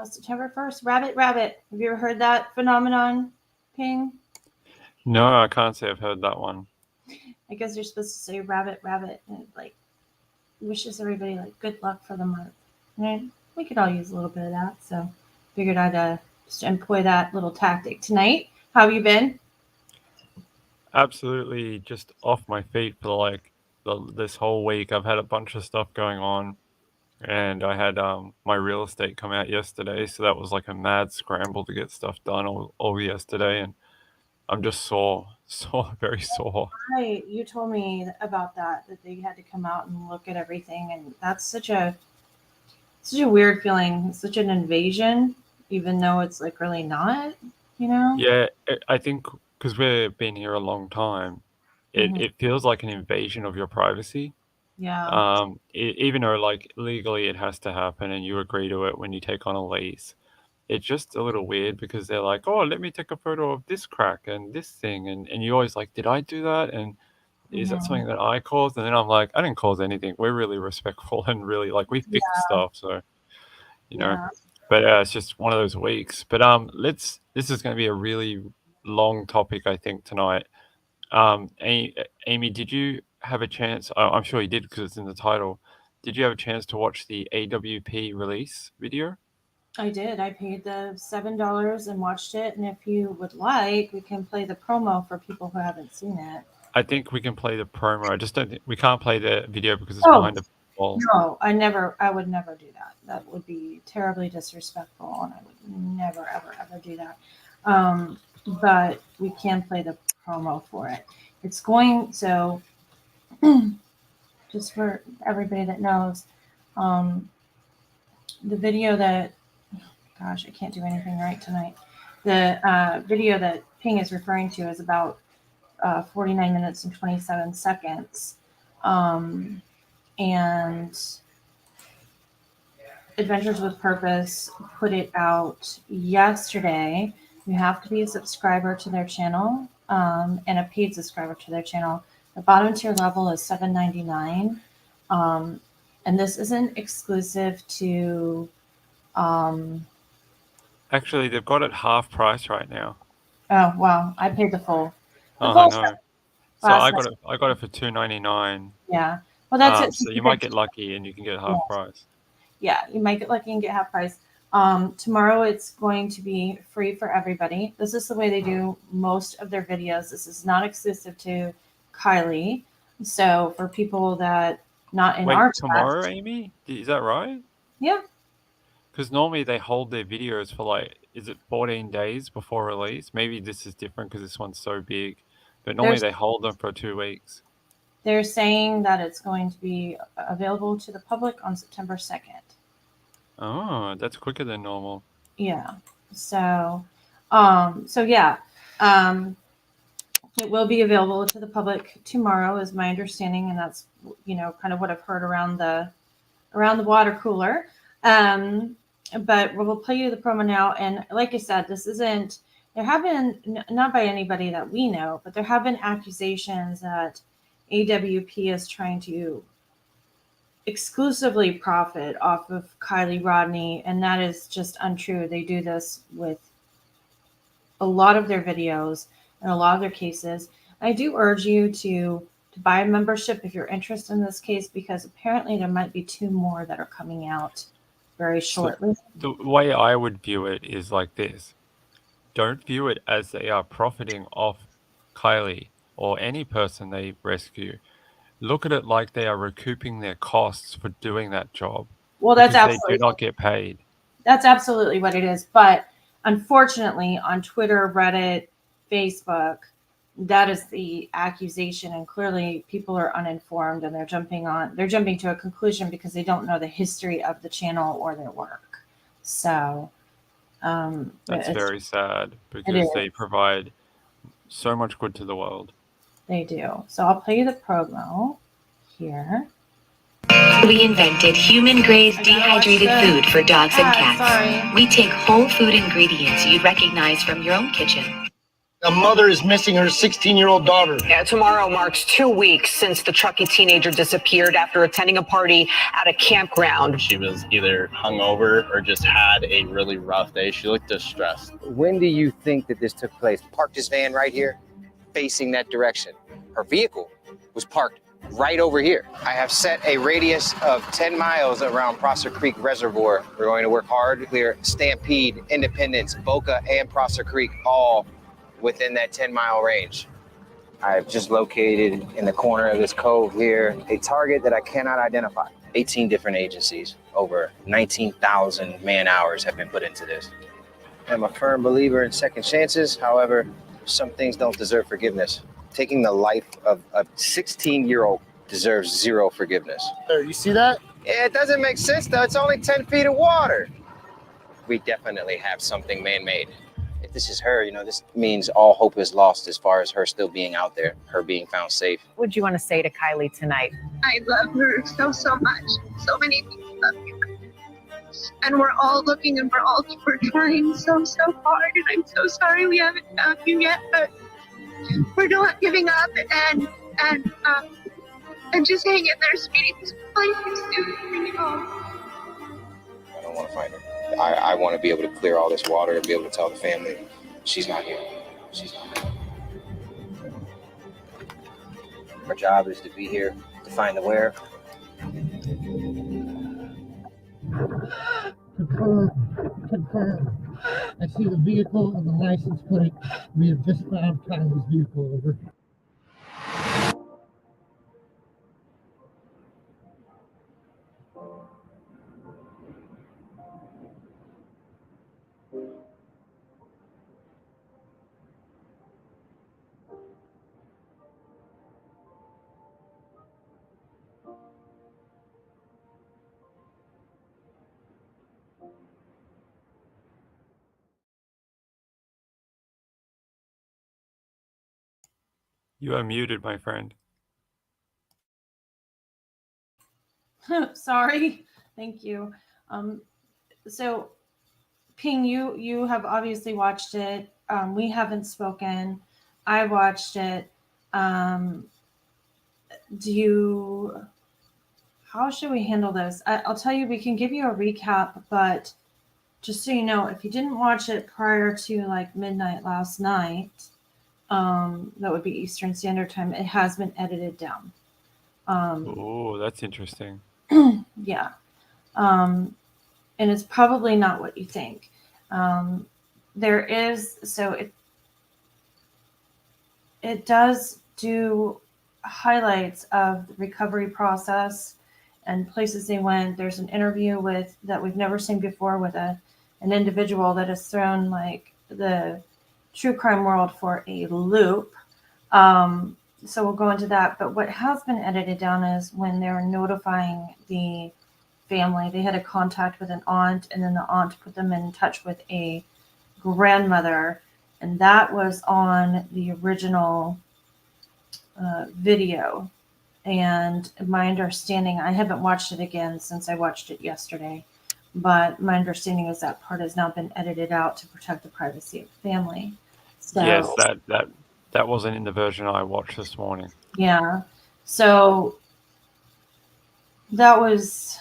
September 1st. Rabbit, rabbit. Have you ever heard that phenomenon, Ping? No, I can't say I've heard that one. I guess you're supposed to say rabbit, rabbit, and it, like, wishes everybody like good luck for the month. Right? We could all use a little bit of that, so figured I'd just employ that little tactic tonight. How have you been? Absolutely just off my feet for like this whole week. I've had a bunch of stuff going on, and I had my real estate come out yesterday, so that was like a mad scramble to get stuff done all yesterday, and I'm just sore, very sore. Right, you told me about that they had to come out and look at everything, and that's such a weird feeling, such an invasion, even though it's like really not, you know? Yeah, I think because we've been here a long time, Hmm. it feels like an invasion of your privacy. Yeah, Even though like legally it has to happen and you agree to it when you take on a lease, it's just a little weird because they're like, oh, let me take a photo of this crack and this thing, and you're always like, did I do that? And is that hmm, something that I caused? And then I'm like, I didn't cause anything. We're really respectful and really like we fix yeah, stuff, so you know. yeah. But it's just one of those weeks. But this is going to be a really long topic, I think, tonight. Amy, did you have a chance? I'm sure you did because it's in the title. Did you have a chance to watch the AWP release video? I did. I paid the $7 and watched it, and if you would like, we can play the promo for people who haven't seen it. I think we can play the promo. I just don't think we can't play the video because it's Oh, behind a wall. no, I would never do that. That would be terribly disrespectful, and I would never, ever, ever do that. But we can play the promo for it. It's going, so just for everybody that knows, um, the video that, gosh, I can't do anything right tonight. The video that Ping is referring to is about 49 minutes and 27 seconds. And Adventures with Purpose put it out yesterday. You have to be a subscriber to their channel and a paid subscriber to their channel. The bottom tier level is $7.99. And this isn't exclusive to. Actually, they've got it half price right now. Oh, wow. I paid the full. The Oh full no! So last night. I got it for $2.99. Yeah. Well, that's it. So you might get lucky and you can get half price. Yeah, you might get lucky and get half price. Tomorrow it's going to be free for everybody. This is the way they do most of their videos. This is not exclusive to Kiely. So for people that not in Wait, our tomorrow, class, Amy? Is that right? yeah, Because normally they hold their videos for like, is it 14 days before release? Maybe this is different because this one's so big. But normally there's they hold them for 2 weeks. they're saying that it's going to be available to the public on September 2nd. Oh, that's quicker than normal. Yeah. So yeah. It will be available to the public tomorrow, is my understanding, and that's kind of what I've heard around the water cooler. But we'll play you the promo now, and like I said, this isn't. There have been not by anybody that we know, but there have been accusations that AWP is trying to exclusively profit off of Kiely Rodni, and that is just untrue. They do this with a lot of their videos and a lot of their cases. I do urge you to buy a membership if you're interested in this case, because apparently there might be 2 more that are coming out very shortly. So the way I would view it is like this. Don't view it as they are profiting off Kiely or any person they rescue. Look at it like they are recouping their costs for doing that job. Well, because they do not get paid. That's absolutely what it is. But unfortunately, on Twitter, Reddit, Facebook, that is the accusation, and clearly people are uninformed and they're jumping to a conclusion because they don't know the history of the channel or their work. So that's very sad because they provide so much good to the world. They do. So I'll play you the promo here. We invented human-grade dehydrated food for dogs and cats. Sorry. We take whole food ingredients you'd recognize from your own kitchen. A mother is missing her 16-year-old daughter. Yeah, tomorrow marks 2 weeks since the Truckee teenager disappeared after attending a party at a campground. She was either hungover or just had a really rough day. She looked distressed. When do you think that this took place? Parked his van right here, facing that direction. Her vehicle was parked right over here. I have set a radius of 10 miles around Prosser Creek Reservoir. We're going to work hard to clear Stampede, Independence, Boca, and Prosser Creek, all within that 10-mile range. I've just located in the corner of this cove here a target that I cannot identify. 18 different agencies, over 19,000 man hours have been put into this. I'm a firm believer in second chances. However, some things don't deserve forgiveness. Taking the life of a 16-year-old deserves zero forgiveness. You see that? Yeah, it doesn't make sense though. It's only 10 feet of water. We definitely have something man-made. If this is her, this means all hope is lost as far as her still being out there, her being found safe. What would you want to say to Kiely tonight? I love her so much. So many people love you. And we're all looking and we're trying so hard. And I'm so sorry we haven't found you yet, but we're not giving up and just hang in there, sweetie. Just find you soon. Bring you home. I don't want to find her. I want to be able to clear all this water and be able to tell the family she's not here. She's not here. Our job is to be here to find the where. Confirm. I see the vehicle and the license plate. We have just found Kyle's vehicle. Over. You are muted, my friend. Sorry. Thank you. So Ping, you have obviously watched it. We haven't spoken. I watched it. How should we handle this? I'll tell you, we can give you a recap, but just so you know, if you didn't watch it prior to like midnight last night, that would be Eastern Standard Time, it has been edited down. Oh, that's interesting. Yeah. And it's probably not what you think. It does do highlights of the recovery process and places they went. There's an interview that we've never seen before with an individual that has thrown like the true crime world for a loop. So we'll go into that. But what has been edited down is when they're notifying the family. They had a contact with an aunt, and then the aunt put them in touch with a grandmother, and that was on the original video. And my understanding, I haven't watched it again since I watched it yesterday, but my understanding is that part has now been edited out to protect the privacy of the family. So, yes, that wasn't in the version I watched this morning. Yeah. So that was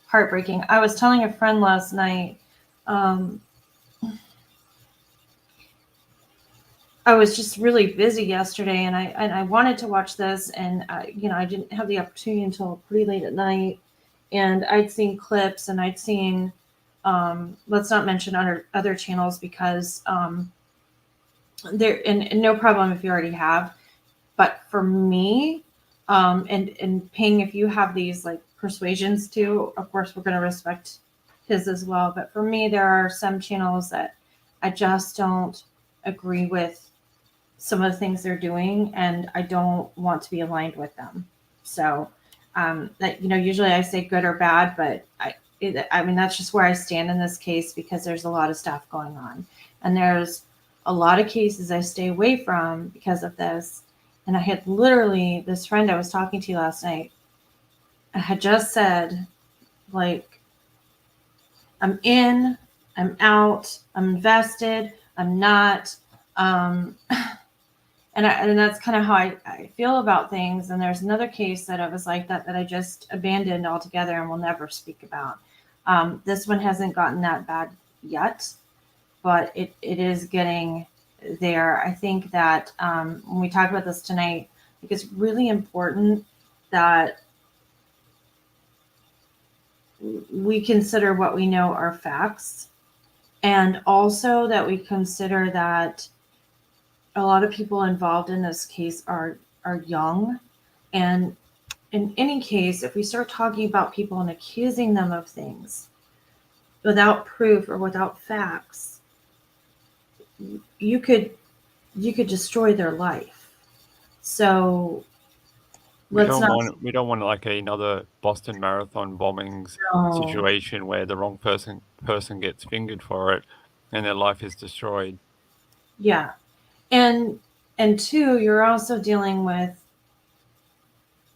heartbreaking. I was telling a friend last night, I was just really busy yesterday, and I wanted to watch this, and I didn't have the opportunity until pretty late at night. And I'd seen clips, and I'd seen, let's not mention other channels because there, and no problem if you already have, but for me, and Ping, if you have these like persuasions too, of course we're going to respect his as well. But for me, there are some channels that I just don't agree with some of the things they're doing, and I don't want to be aligned with them. So that, usually I say good or bad, but I mean, that's just where I stand in this case, because there's a lot of stuff going on, and there's a lot of cases I stay away from because of this. And I had literally, this friend I was talking to last night, I had just said, like, I'm in, I'm out, I'm invested, I'm not, Um, and that's kind of how I feel about things. And there's another case that I was like that I just abandoned altogether and will never speak about. This one hasn't gotten that bad yet, but it is getting there. I think that when we talk about this tonight, I think it's really important that we consider what we know are facts, and also that we consider that a lot of people involved in this case are young. And in any case, if we start talking about people and accusing them of things without proof or without facts, you could destroy their life. So we don't want like another Boston Marathon bombings situation where the wrong person gets fingered for it and their life is destroyed. Yeah. And two, you're also dealing with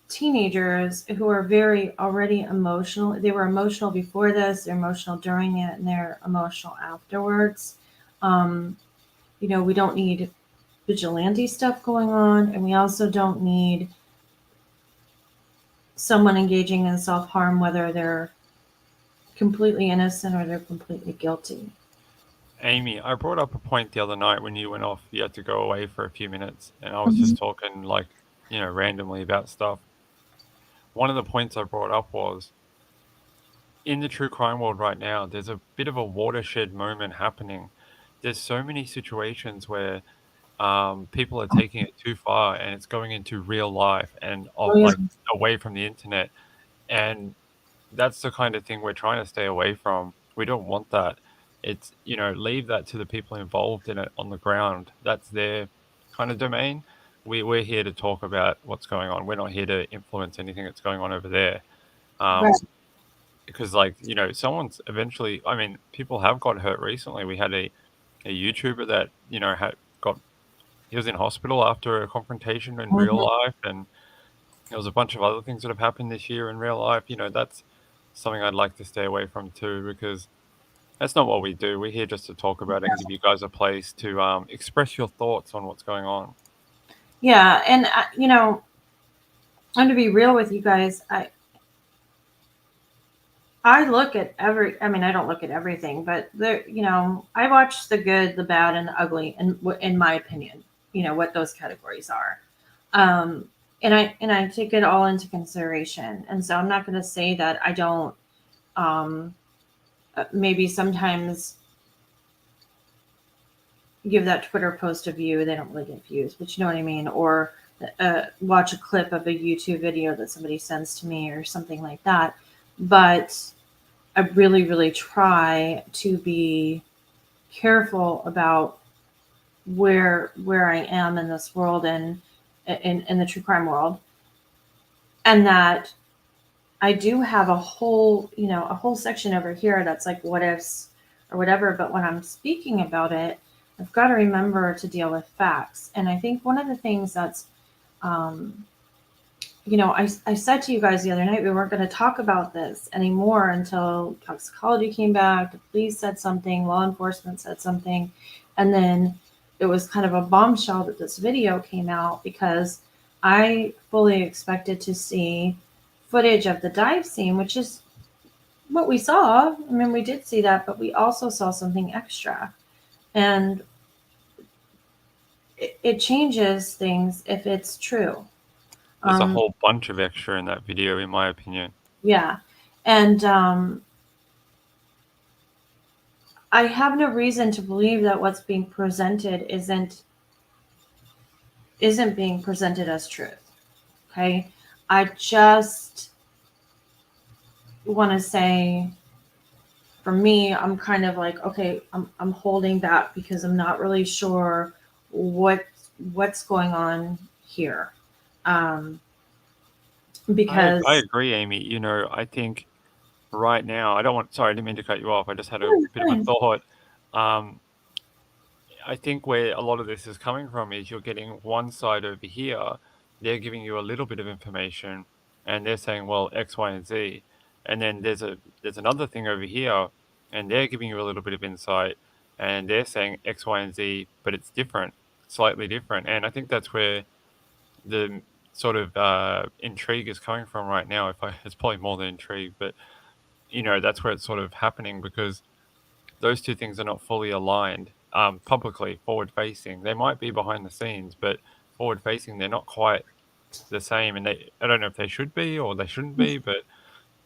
teenagers who are very already emotional. They were emotional before this, they're emotional during it, and they're emotional afterwards. We don't need vigilante stuff going on, and we also don't need someone engaging in self-harm, whether they're completely innocent or they're completely guilty. Amy, I brought up a point the other night when you went off. You had to go away for a few minutes, and I was just talking randomly about stuff. One of the points I brought up was, in the true crime world right now, there's a bit of a watershed moment happening. There's so many situations where people are taking it too far, and it's going into real life and away from the internet. And that's the kind of thing we're trying to stay away from. We don't want that. It's, leave that to the people involved in it on the ground. That's their kind of domain. We're here to talk about what's going on. We're not here to influence anything that's going on over there. Right. Because, someone's eventually, people have got hurt recently. We had a YouTuber that, he was in hospital after a confrontation in real life, and there was a bunch of other things that have happened this year in real life. That's something I'd like to stay away from too, because that's not what we do. We're here just to talk about it and give you guys a place to express your thoughts on what's going on. Yeah, and I'm to be real with you guys. I look at I don't look at everything, but I watch the good, the bad, and the ugly, and in my opinion, what those categories are. And I take it all into consideration. And so I'm not going to say that I don't, maybe sometimes give that Twitter post a view. They don't really get views, but you know what I mean? Or watch a clip of a YouTube video that somebody sends to me or something like that. But I really, really try to be careful about where I am in this world and in the true crime world. And that I do have a whole section over here that's like what ifs or whatever. But when I'm speaking about it, I've got to remember to deal with facts. And I think one of the things that's, I said to you guys the other night, we weren't going to talk about this anymore until toxicology came back, the police said something, law enforcement said something. And then it was kind of a bombshell that this video came out, because I fully expected to see footage of the dive scene, which is what we saw. I mean, we did see that, but we also saw something extra. And it changes things if it's true. There's a whole bunch of extra in that video, in my opinion. Yeah. And I have no reason to believe that what's being presented isn't being presented as truth. Okay. I just want to say, for me, I'm kind of like, okay, I'm holding back because I'm not really sure what's going on here. Because I agree, Amy. I think right now, sorry, I didn't mean to cut you off. I just had a bit of a thought. I think where a lot of this is coming from is you're getting one side over here, they're giving you a little bit of information and they're saying, well, X, Y, and Z. And then there's another thing over here and they're giving you a little bit of insight. and they're saying X, Y, and Z, but it's different, slightly different. And I think that's where the sort of intrigue is coming from right now. It's probably more than intrigue, but that's where it's sort of happening, because those two things are not fully aligned publicly, forward facing. They might be behind the scenes, but forward facing, they're not quite the same. And I don't know if they should be or they shouldn't be, but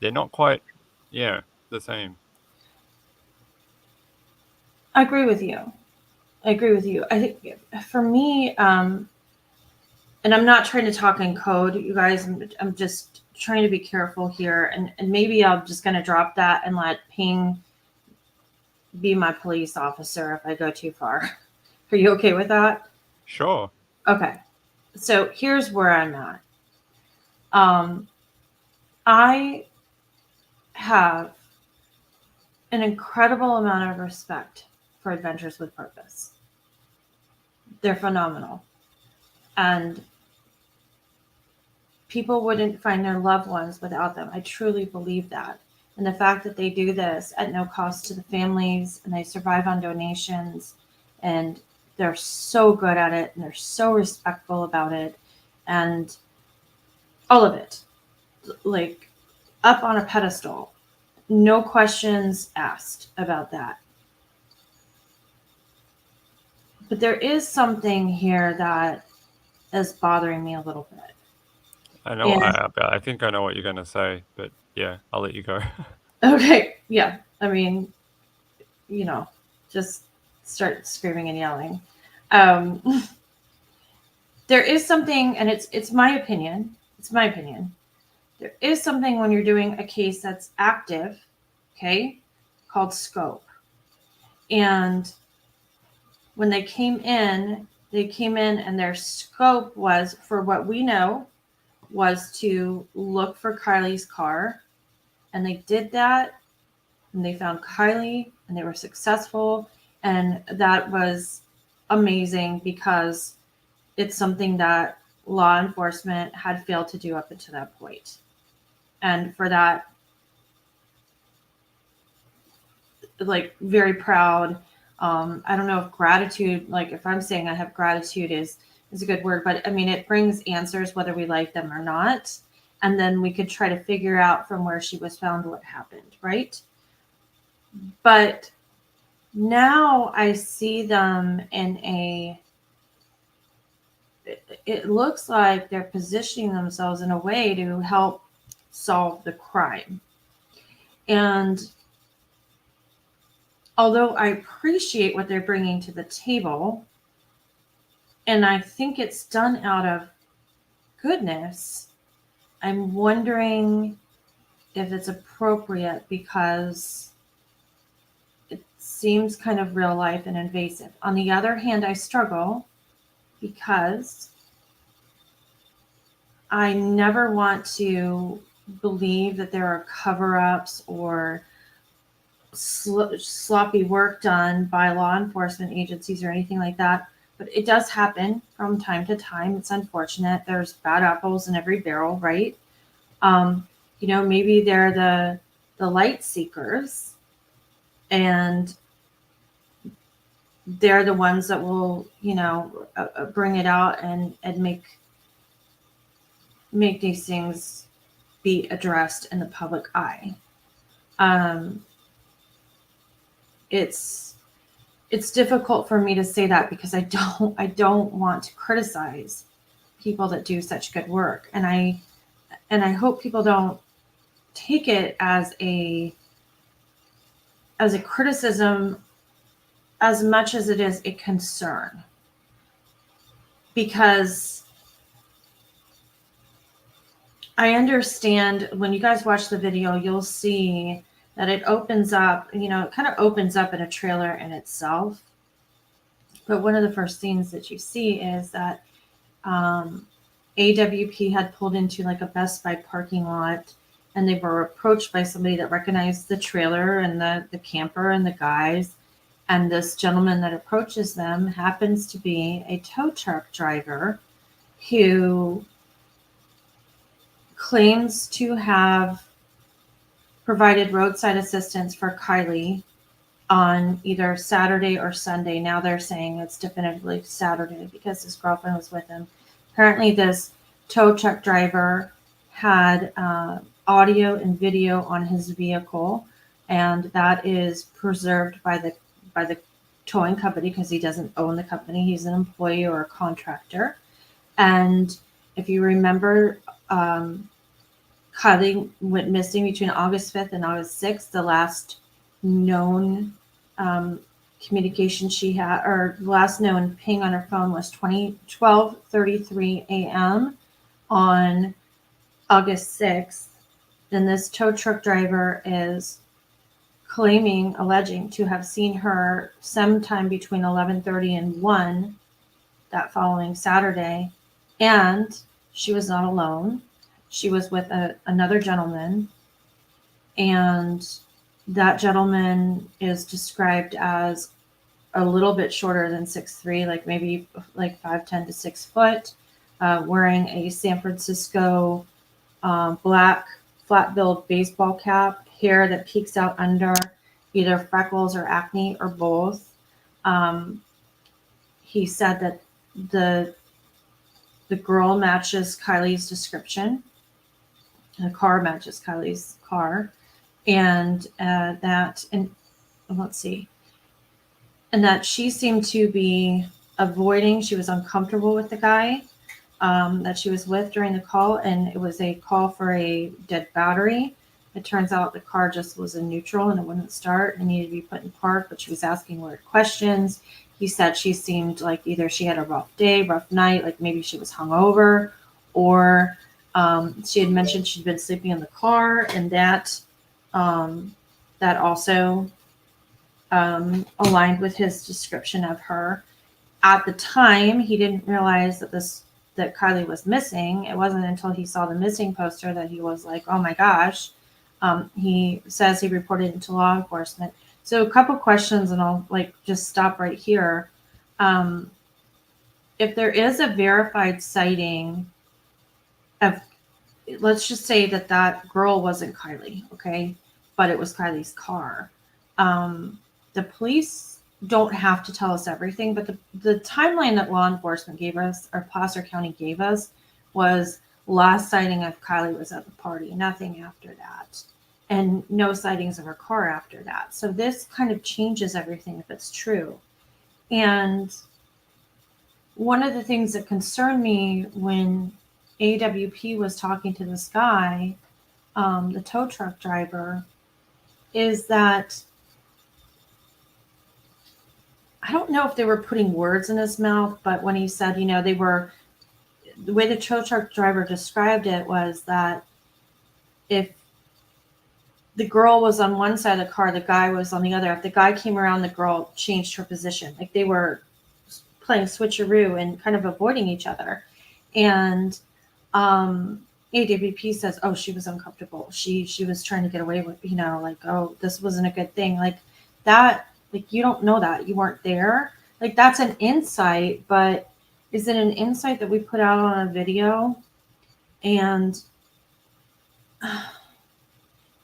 they're not quite, the same. I agree with you. I think for me, and I'm not trying to talk in code, you guys. I'm just trying to be careful here, and maybe I'm just going to drop that and let Ping be my police officer if I go too far. Are you okay with that? Sure. Okay. So here's where I'm at. I have an incredible amount of respect for Adventures with Purpose. They're phenomenal. And people wouldn't find their loved ones without them. I truly believe that. And the fact that they do this at no cost to the families, and they survive on donations, and they're so good at it, and they're so respectful about it, and all of it, like up on a pedestal, no questions asked about that. But there is something here that is bothering me a little bit. I know. And- I think I know what you're going to say, but yeah, I'll let you go. Okay, yeah. I mean, just start screaming and yelling. There is something, and it's my opinion. It's my opinion. There is something when you're doing a case that's active, okay, called scope. And when they came in and their scope was, for what we know, was to look for Kiely's car. And they did that, and they found Kiely, and they were successful. And that was amazing, because it's something that law enforcement had failed to do up until that point. And for that, like, very proud. I don't know if gratitude, like if I'm saying I have gratitude is a good word, but I mean, it brings answers whether we like them or not. And then we could try to figure out from where she was found what happened, right? But now I see them in it looks like they're positioning themselves in a way to help solve the crime. And although I appreciate what they're bringing to the table, and I think it's done out of goodness, I'm wondering if it's appropriate, because it seems kind of real life and invasive. On the other hand, I struggle, because I never want to believe that there are cover-ups or sloppy work done by law enforcement agencies or anything like that. But it does happen from time to time. It's unfortunate. There's bad apples in every barrel, right? Maybe they're the light seekers, and they're the ones that will, bring it out and make these things be addressed in the public eye. It's difficult for me to say that, because I don't want to criticize people that do such good work, and I hope people don't take it as a criticism as much as it is a concern, because I understand when you guys watch the video, you'll see that it opens up, it kind of opens up in a trailer in itself. But one of the first scenes that you see is that AWP had pulled into like a Best Buy parking lot, and they were approached by somebody that recognized the trailer and the camper and the guys. And this gentleman that approaches them happens to be a tow truck driver who claims to have provided roadside assistance for Kiely on either Saturday or Sunday. Now they're saying it's definitively Saturday because his girlfriend was with him. Apparently, this tow truck driver had audio and video on his vehicle, and that is preserved by the towing company because he doesn't own the company. He's an employee or a contractor. And if you remember, Kiely went missing between August 5th and August 6th. The last known communication she had, or the last known ping on her phone, was 12:33 a.m. on August 6th. And this tow truck driver is alleging to have seen her sometime between 11:30 and 1 that following Saturday. And she was not alone. She was with another gentleman. And that gentleman is described as a little bit shorter than 6'3", like maybe like 5'10" to 6 foot, wearing a San Francisco black flat-billed baseball cap, hair that peeks out under either freckles or acne or both. He said that the girl matches Kiely's description. The car matches Kiely's car, and that she seemed to be avoiding. She was uncomfortable with the guy that she was with during the call, and it was a call for a dead battery. It turns out the car just was in neutral and it wouldn't start and needed to be put in park, but she was asking weird questions. He said she seemed like either she had a rough day, rough night, like maybe she was hungover, or she had mentioned she'd been sleeping in the car, and that also aligned with his description of her. At the time, he didn't realize that Kiely was missing. It wasn't until he saw the missing poster that he was like, oh my gosh. He says he reported it to law enforcement. So a couple questions, and I'll just stop right here. If there is a verified sighting of, let's just say that girl wasn't Kiely, okay, but it was Kiely's car. The police don't have to tell us everything, but the timeline that law enforcement gave us, or Placer County gave us, was last sighting of Kiely was at the party, nothing after that, and no sightings of her car after that. So this kind of changes everything if it's true. And one of the things that concerned me when AWP was talking to this guy, the tow truck driver, is that I don't know if they were putting words in his mouth, but when he said, the way the tow truck driver described it was that if the girl was on one side of the car, the guy was on the other. If the guy came around, the girl changed her position. Like they were playing switcheroo and kind of avoiding each other. And AWP says, oh, she was uncomfortable. She was trying to get away with, oh, this wasn't a good thing. Like that, you don't know that. You weren't there. Like that's an insight, but is it an insight that we put out on a video? And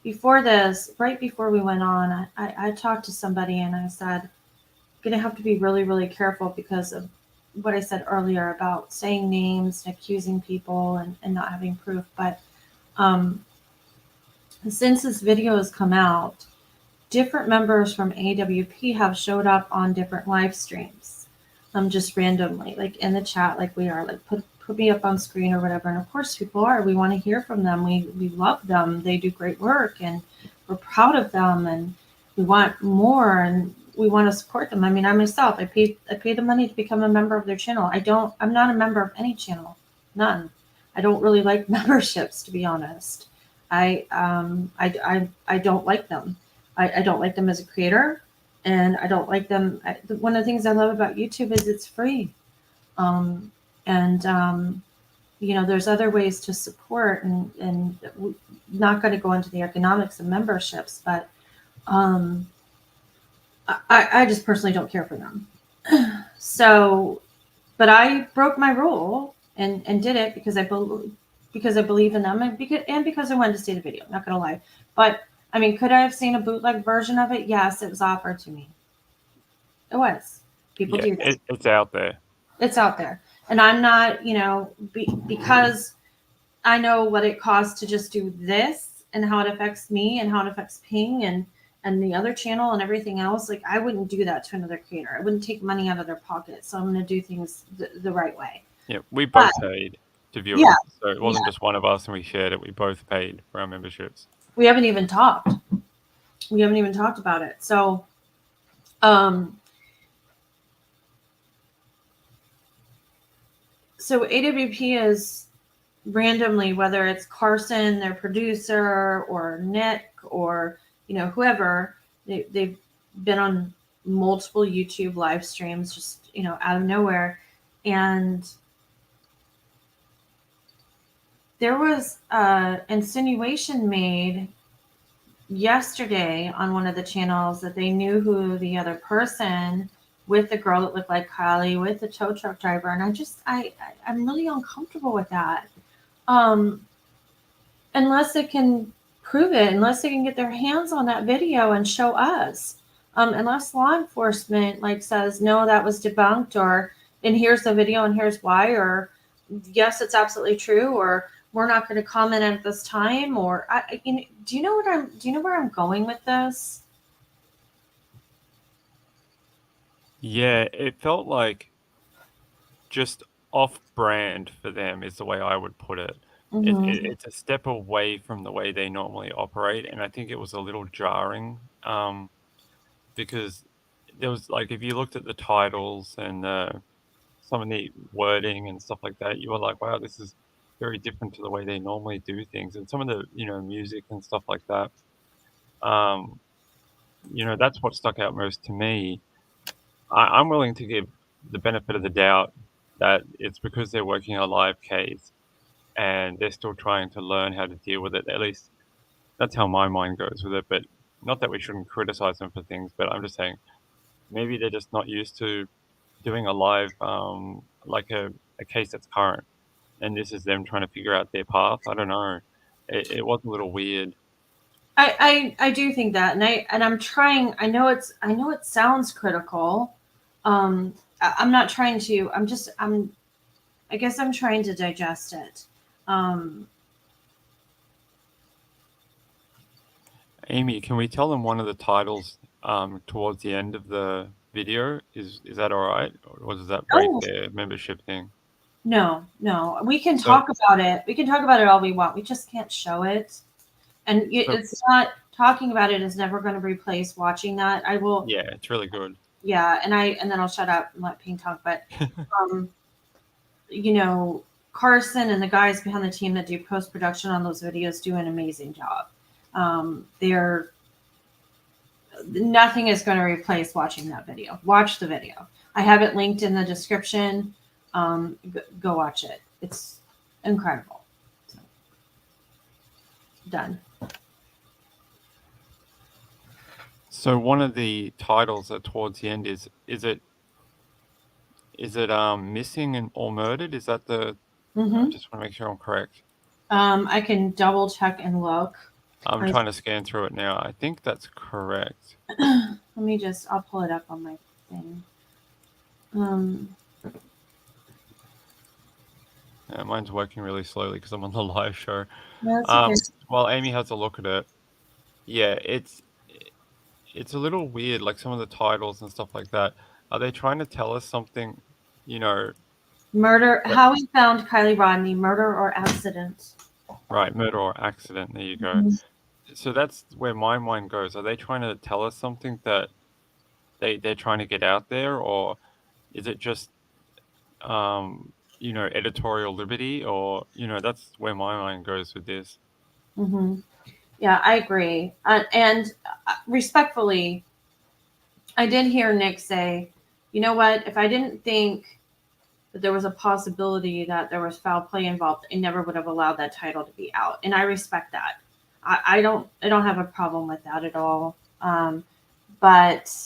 before this, right before we went on, I talked to somebody and I said, I'm going to have to be really, really careful because of what I said earlier about saying names and accusing people and not having proof. But since this video has come out, different members from AWP have showed up on different live streams, just randomly, like in the chat, like we are, like put me up on screen or whatever. And of course people are. We want to hear from them. We love them. They do great work and we're proud of them and we want more and we want to support them. I mean, I myself, I pay the money to become a member of their channel. I'm not a member of any channel, none. I don't really like memberships, to be honest. I don't like them. I don't like them as a creator, and I don't like them. One of the things I love about YouTube is it's free. There's other ways to support and not going to go into the economics of memberships, but I just personally don't care for them. So, but I broke my rule and did it because I believe in them and because I wanted to see the video. I'm not going to lie, but I mean, could I have seen a bootleg version of it? Yes, it was offered to me. It was. People Yeah, do this. it's out there. It's out there. And I'm not, because I know what it costs to just do this and how it affects me and how it affects Ping and the other channel and everything else. Like, I wouldn't do that to another creator. I wouldn't take money out of their pocket. So I'm going to do things the right way. Yeah, we both paid to view Yeah, it. So it wasn't just one of us and we shared it. We both paid for our memberships. we haven't even talked. We haven't even talked about it. So, so AWP is randomly, whether it's Carson, their producer, or Nick, or whoever, they've been on multiple YouTube live streams, just out of nowhere, and there was an insinuation made yesterday on one of the channels that they knew who the other person with the girl that looked like Kiely with the tow truck driver, and I'm really uncomfortable with that. Unless they can prove it, unless they can get their hands on that video and show us, unless law enforcement says no, that was debunked, or and here's the video and here's why, or yes, it's absolutely true, or we're not going to comment at this time, or do you know where I'm going with this? Yeah, it felt like just off-brand for them is the way I would put it. It's a step away from the way they normally operate, and I think it was a little jarring because there was if you looked at the titles and some of the wording and stuff like that, you were like, wow, this is very different to the way they normally do things, and some of the music and stuff like that. That's what stuck out most to me. I'm willing to give the benefit of the doubt that it's because they're working a live case and they're still trying to learn how to deal with it. At least that's how my mind goes with it. But not that we shouldn't criticize them for things, but I'm just saying maybe they're just not used to doing a live, a case that's current. And this is them trying to figure out their path. I don't know. It was a little weird. I do think that, and I'm trying. I know it sounds critical. I'm not trying to. I guess I'm trying to digest it. Amy, can we tell them one of the titles towards the end of the video? Is that all right, or does that break their membership thing? No, we can talk about it. We can talk about it all we want. We just can't show it. And it's not, talking about it is never going to replace watching that. I will. Yeah, it's really good. Yeah, and then I'll shut up and let Ping talk. But Carson and the guys behind the team that do post production on those videos do an amazing job. Nothing is going to replace watching that video. Watch the video. I have it linked in the description. Go watch it. It's incredible. So, done. So one of the titles towards the end is it missing or murdered? Is that the? I just want to make sure I'm correct. I can double check and look. I'm trying to scan through it now. I think that's correct. I'll pull it up on my thing. Yeah, mine's working really slowly because I'm on the live show. No, okay. While Amy has a look at it, yeah, it's a little weird, like some of the titles and stuff like that. Are they trying to tell us something, Murder, how we found Kiely Rodni, murder or accident. Right, murder or accident, there you go. So that's where my mind goes. Are they trying to tell us something that they're trying to get out there, or is it just, editorial liberty, or, that's where my mind goes with this. Yeah, I agree. And respectfully, I did hear Nick say, you know what, if I didn't think that there was a possibility that there was foul play involved, I never would have allowed that title to be out. And I respect that. I don't have a problem with that at all. But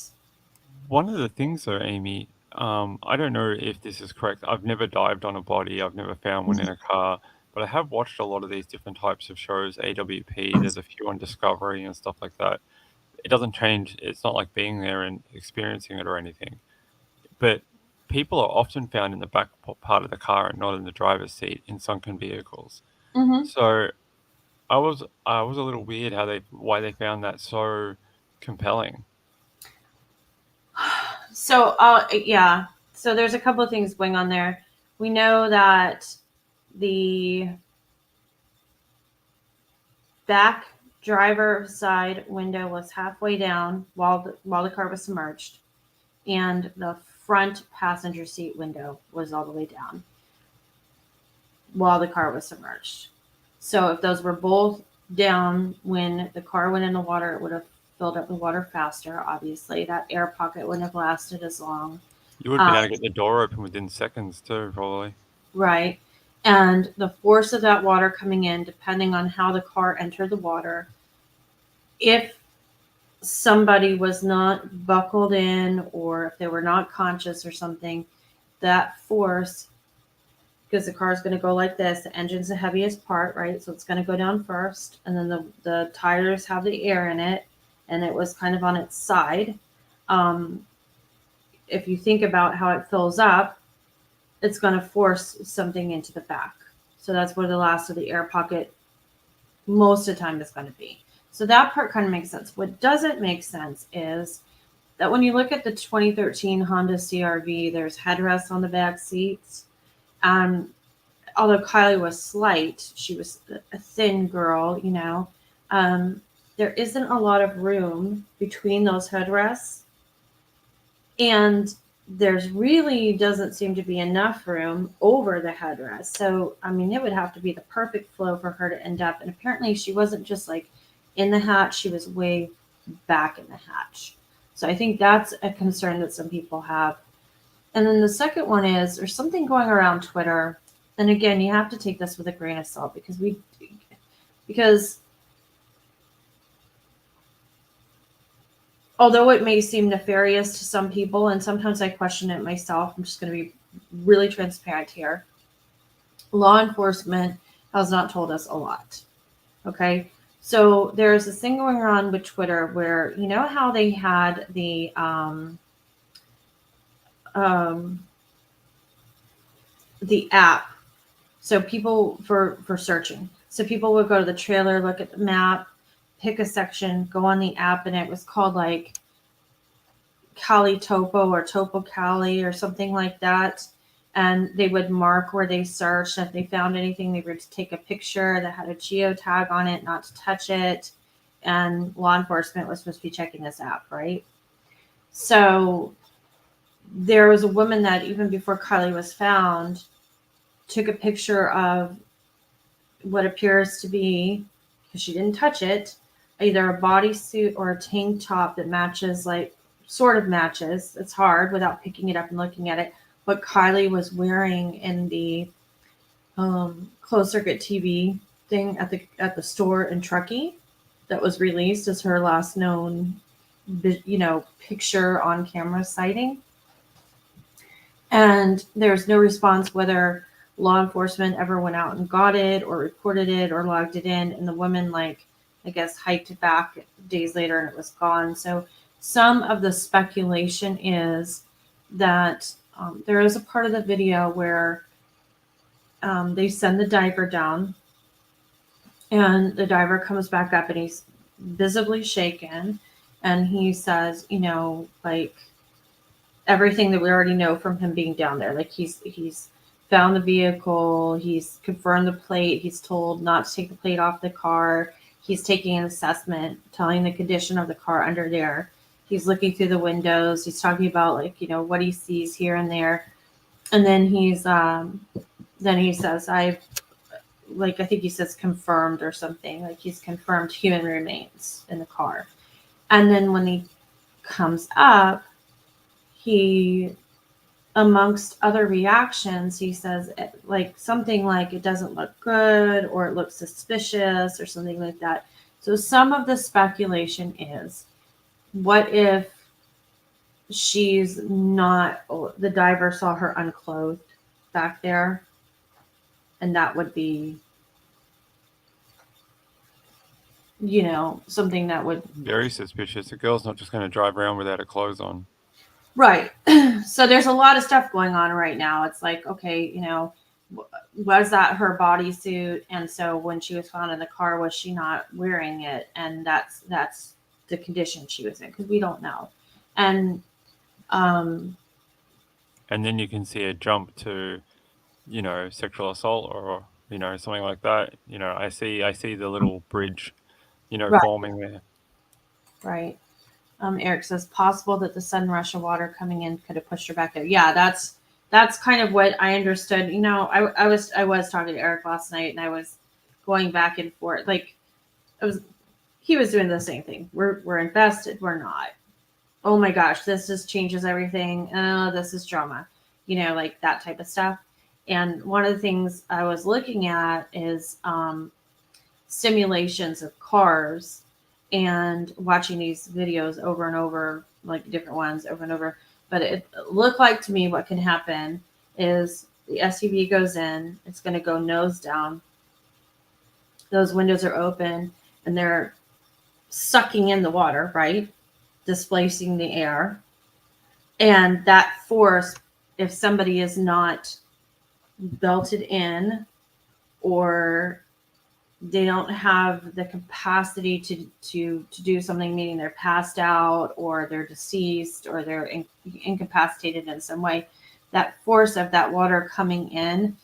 one of the things though, Amy, I don't know if this is correct. I've never dived on a body. I've never found one in a car. but I have watched a lot of these different types of shows. AWP, there's a few on Discovery and stuff like that. It doesn't change. It's not like being there and experiencing it or anything. But people are often found in the back part of the car and not in the driver's seat in sunken vehicles. Mm-hmm. So I was a little weird why they found that so compelling. So, yeah. So there's a couple of things going on there. We know that the back driver side window was halfway down while the car was submerged, and the front passenger seat window was all the way down while the car was submerged. So if those were both down when the car went in the water, it would have filled up with water faster. Obviously, that air pocket wouldn't have lasted as long. You would have been able to get the door open within seconds too, probably. Right. And the force of that water coming in, depending on how the car entered the water, if somebody was not buckled in or if they were not conscious or something, that force, because the car is going to go like this, the engine's the heaviest part, right? So it's going to go down first, and then the tires have the air in it, and it was kind of on its side. If you think about how it fills up, it's going to force something into the back. So that's where the last of the air pocket most of the time is going to be. So that part kind of makes sense. What doesn't make sense is that when you look at the 2013 Honda CR-V, there's headrests on the back seats. Although Kiely was slight, she was a thin girl, you know, there isn't a lot of room between those headrests. And there's really doesn't seem to be enough room over the headrest. So, I mean, it would have to be the perfect flow for her to end up. And apparently she wasn't just like in the hatch, she was way back in the hatch. So I think that's a concern that some people have. And then the second one is there's something going around Twitter. And again, you have to take this with a grain of salt because although it may seem nefarious to some people, and sometimes I question it myself, I'm just going to be really transparent here. Law enforcement has not told us a lot. Okay. So there's this thing going on with Twitter where, you know how they had the app. So people for searching. So people would go to the trailer, look at the map, pick a section, go on the app, and it was called like Cali Topo or Topo Cali or something like that. And they would mark where they searched. And if they found anything, they would take a picture that had a geotag on it, not to touch it. And law enforcement was supposed to be checking this app, right? So there was a woman that even before Kiely was found, took a picture of what appears to be, because she didn't touch it, either a bodysuit or a tank top that matches, like sort of matches. It's hard without picking it up and looking at it. What Kiely was wearing in the closed circuit TV thing at the store in Truckee that was released as her last known, picture on camera sighting. And there's no response whether law enforcement ever went out and got it or reported it or logged it in. And the woman, I guess, hiked it back days later and it was gone. So some of the speculation is that there is a part of the video where they send the diver down and the diver comes back up and he's visibly shaken. And he says, everything that we already know from him being down there. Like he's found the vehicle, he's confirmed the plate, he's told not to take the plate off the car, he's taking an assessment, telling the condition of the car under there. He's looking through the windows, he's talking about what he sees here and there. And then he says, I think he says confirmed or something, like he's confirmed human remains in the car. And then when he comes up, he, amongst other reactions, he says something like it doesn't look good or it looks suspicious or something like that. So some of the speculation is, what if the diver saw her unclothed back there And that would be, something that would. Very suspicious. The girl's not just going to drive around without her clothes on. Right. So there's a lot of stuff going on right now. It's like, okay, was that her bodysuit? And so when she was found in the car, was she not wearing it? And that's the condition she was in, because we don't know. And then you can see a jump to, sexual assault or, something like that. I see the little bridge, Right. forming there. Right. Eric says, possible that the sudden rush of water coming in could have pushed her back there. Yeah, that's kind of what I understood. I was talking to Eric last night, and I was going back and forth. Like, he was doing the same thing. We're invested. We're not. Oh my gosh, this just changes everything. This is drama. Like that type of stuff. And one of the things I was looking at is simulations of cars, and watching these videos over and over, like different ones over and over. But it looked like to me what can happen is the SUV goes in, it's going to go nose down. Those windows are open, and they're sucking in the water, right? Displacing the air. And that force, if somebody is not belted in, or they don't have the capacity to do something, meaning they're passed out, or they're deceased, or they're incapacitated in some way, that force of that water coming in,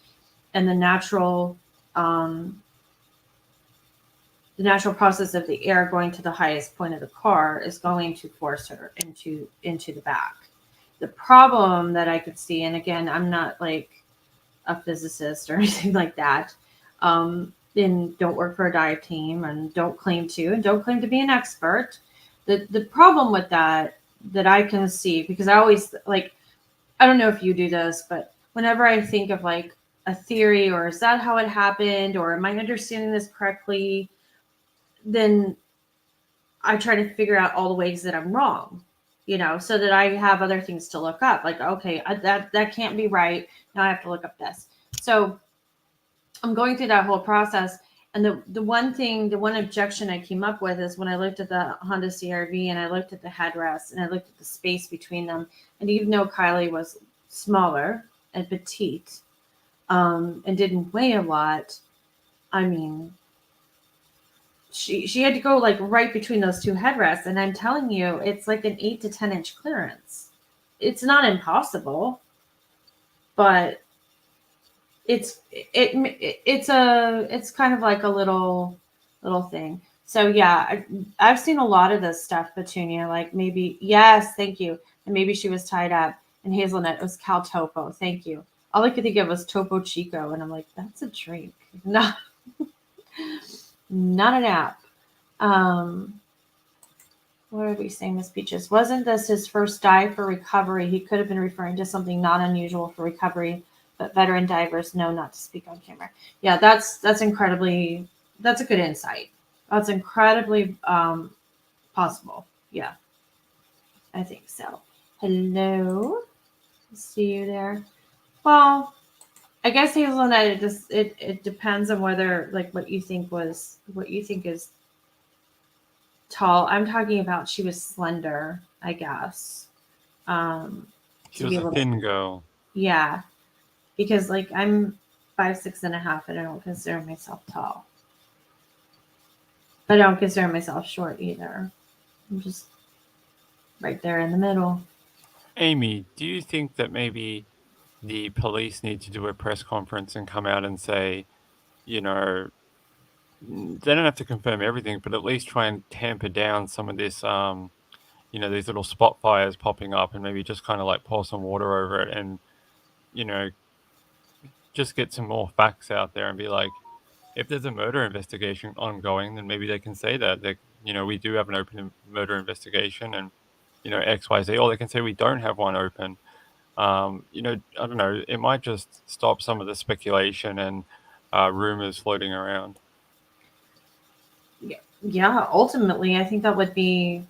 and the natural process of the air going to the highest point of the car is going to force her into the back. The problem that I could see, and again, I'm not like a physicist or anything like that, and don't work for a dive team, and don't claim to be an expert. The problem with that I can see, because I always, like, I don't know if you do this, but whenever I think of like a theory, or is that how it happened, or am I understanding this correctly, then I try to figure out all the ways that I'm wrong, so that I have other things to look up. Like, okay, that can't be right. Now I have to look up this. So I'm going through that whole process. And the one objection I came up with is when I looked at the Honda CR-V, and I looked at the headrest, and I looked at the space between them. And even though Kiely was smaller and petite, and didn't weigh a lot, I mean, she had to go like right between those two headrests. And I'm telling you, it's like an 8 to 10 inch clearance. It's not impossible, but it's kind of like a little thing. So yeah, I've seen a lot of this stuff, Petunia. Like, maybe, yes, thank you. And maybe she was tied up. And Hazelnut, it was Cal Topo. Thank you. All I could think of was Topo Chico, and I'm like, that's a drink, not an app. What are we saying, Miss Peaches? Wasn't this his first dive for recovery? He could have been referring to something not unusual for recovery, but veteran divers know not to speak on camera. Yeah, that's a good insight. That's incredibly possible. Yeah, I think so. Hello, see you there. Well, I guess, Hazelnut, it depends on whether, like, what you think is tall. I'm talking about she was slender, I guess. She was a thin girl. Yeah. Because, like, I'm 5'6.5", and I don't consider myself tall. But I don't consider myself short either. I'm just right there in the middle. Amy, do you think that maybe the police need to do a press conference and come out and say, they don't have to confirm everything, but at least try and tamper down some of this, these little spot fires popping up, and maybe just kind of like pour some water over it, and, just get some more facts out there, and be like, if there's a murder investigation ongoing, then maybe they can say that we do have an open murder investigation, and XYZ, or they can say we don't have one open. I don't know. It might just stop some of the speculation and rumors floating around. Yeah. Ultimately, I think that would be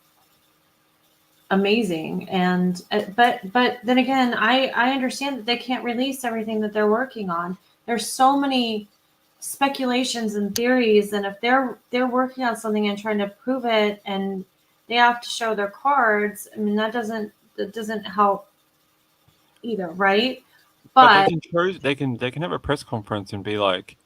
amazing. And but then again, I understand that they can't release everything that they're working on. there's so many speculations and theories, and if they're working on something and trying to prove it, and they have to show their cards, I mean, that doesn't help either, right? But But they can have a press conference and be like,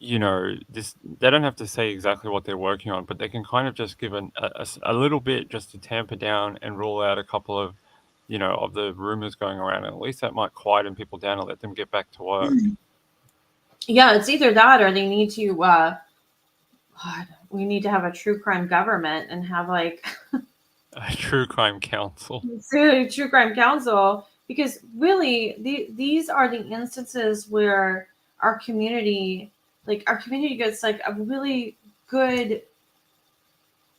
you know, this. They don't have to say exactly what they're working on, but they can kind of just give a little bit just to tamper down and rule out a couple of, you know, of the rumors going around. And at least that might quieten people down and let them get back to work. yeah, it's either that or they need to. God, we need to have a true crime government and have like A true crime council. true crime council, because really these are the instances where our community gets like a really good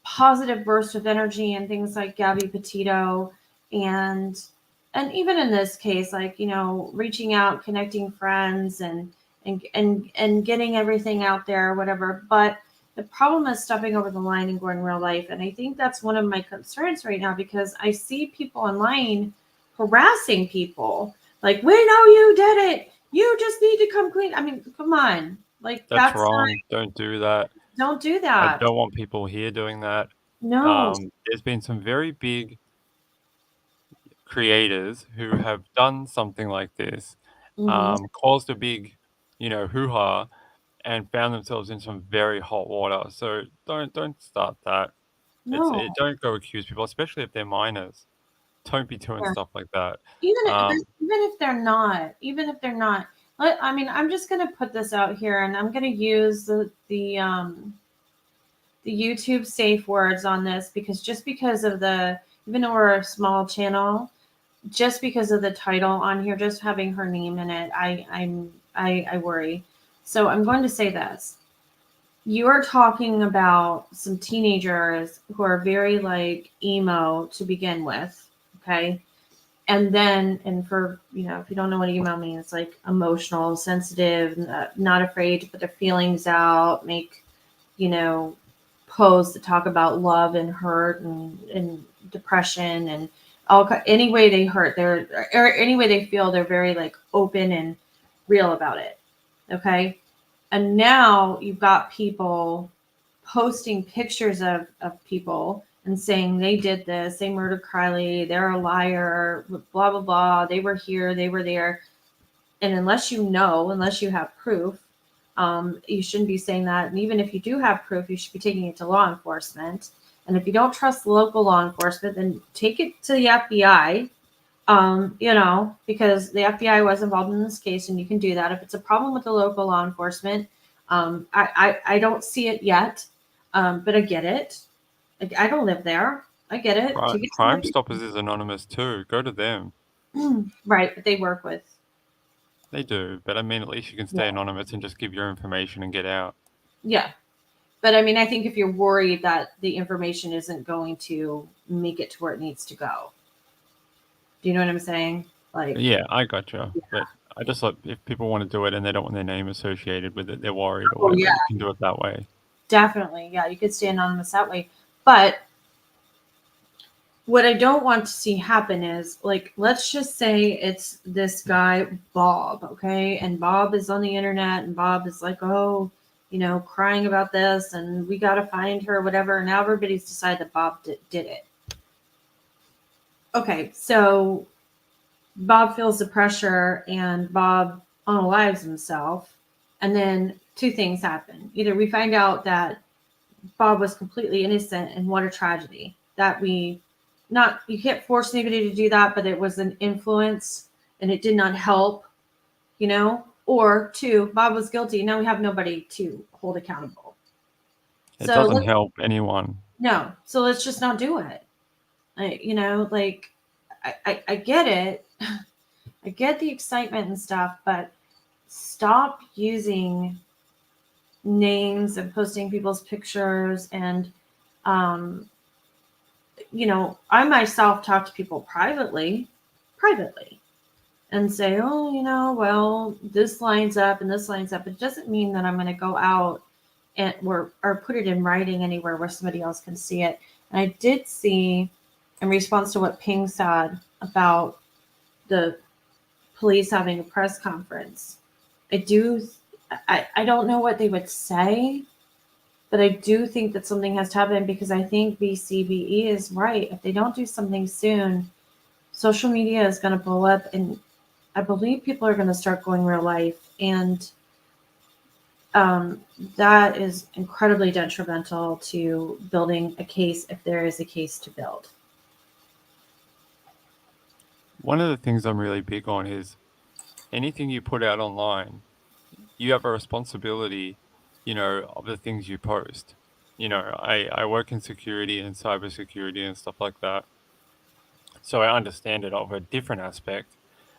positive burst of energy, and things like Gabby Petito, and even in this case, like, you know, reaching out, connecting friends, and getting everything out there, whatever. But the problem is stepping over the line and going real life. And I think that's one of my concerns right now, because I see people online harassing people. Like, we know you did it. You just need to come clean. I mean, come on. Like, That's that's wrong. Don't do that. don't do I that. don't want people here doing that. No. There's been some very big creators who have done something like this, Mhm. caused a big, you know, hoo-ha, and found themselves in some very hot water. So don't start that. No. Don't go accuse people, especially if they're minors. Don't be doing Yeah. stuff like that. Even if they're not, I mean, I'm just gonna put this out here, and I'm gonna use the YouTube safe words on this, because just because of even though we're a small channel, just because of the title on here, just having her name in it, I worry. So I'm going to say this. You are talking about some teenagers who are very like emo to begin with, okay? And for, you know, if you don't know what emo means, it's like emotional, sensitive, not afraid to put their feelings out, make, you know, posts that talk about love and hurt and depression and any way they hurt, or any way they feel, they're very like open and real about it. Okay. And now you've got people posting pictures of people and saying they did this, they murdered Kiely, they're a liar, blah, blah, blah. They were here, they were there. And unless you have proof, you shouldn't be saying that. And even if you do have proof, you should be taking it to law enforcement. And if you don't trust local law enforcement, then take it to the FBI, you know, because the FBI was involved in this case, and you can do that. If it's a problem with the local law enforcement, I don't see it yet, but I get it. I don't live there. I get it. Take it to Crime Stoppers is anonymous too. Go to them. right, but they work with. They do, but I mean, at least you can stay anonymous and just give your information and get out. Yeah. But I mean, I think if you're worried that the information isn't going to make it to where it needs to go. Do you know what I'm saying? Like, yeah, I gotcha. Yeah. But I just like, if people want to do it and they don't want their name associated with it, they're worried or whatever, you can do it that way. Definitely. Yeah, you could stay anonymous that way. But what I don't want to see happen is, like, let's just say it's this guy, Bob, okay? And Bob is on the internet, and Bob is like, oh, you know, crying about this, and we got to find her, whatever. And now everybody's decided that Bob did it. Okay, so Bob feels the pressure, and Bob unalives himself. And then two things happen. Either we find out that Bob was completely innocent, and what a tragedy that you can't force anybody to do that, but it was an influence and it did not help, you know. Or two, Bob was guilty. Now we have nobody to hold accountable. It doesn't help anyone. No. So let's just not do it. You know, like, I get it. I get the excitement and stuff, but stop using names and posting people's pictures. And, you know, I myself talk to people privately, and say, oh, you know, well, this lines up and this lines up. It doesn't mean that I'm going to go out and or put it in writing anywhere where somebody else can see it. And I did see, in response to what Ping said about the police having a press conference, I don't know what they would say, but I do think that something has to happen because I think BCBE is right. If they don't do something soon, social media is going to blow up, and I believe people are going to start going real life, and that is incredibly detrimental to building a case if there is a case to build. One of the things I'm really big on is anything you put out online, you have a responsibility, of the things you post. I work in security and cybersecurity and stuff like that. So I understand it of a different aspect,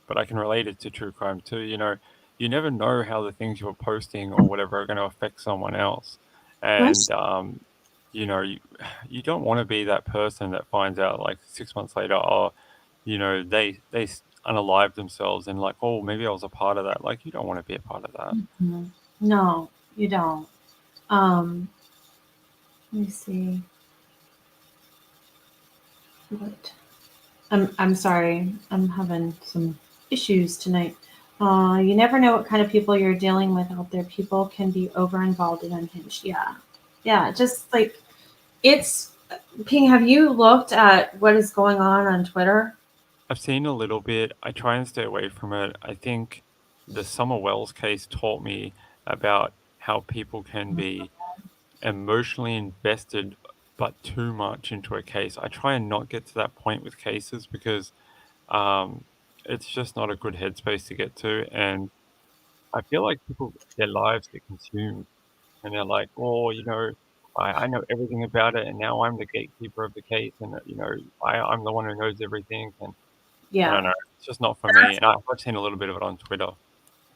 but I can relate it to true crime too. You never know how the things you're posting or whatever are going to affect someone else. And, you don't want to be that person that finds out like 6 months later, oh, they unalive themselves and like, oh, maybe I was a part of that. Like, you don't want to be a part of that. Mm-hmm. No, you don't. Let me see. What? I'm sorry. I'm having some issues tonight. You never know what kind of people you're dealing with out there. People can be over involved and unhinged. Yeah. Yeah. Just like it's Ping, have you looked at what is going on Twitter? I've seen a little bit. I try and stay away from it. I think the Summer Wells case taught me about how people can be emotionally invested but too much into a case. I try and not get to that point with cases because it's just not a good headspace to get to. And I feel like their lives get consumed and they're like, oh, I know everything about it and now I'm the gatekeeper of the case and, I'm the one who knows everything. And I don't Yeah. know. It's just not for me. And I've seen a little bit of it on Twitter.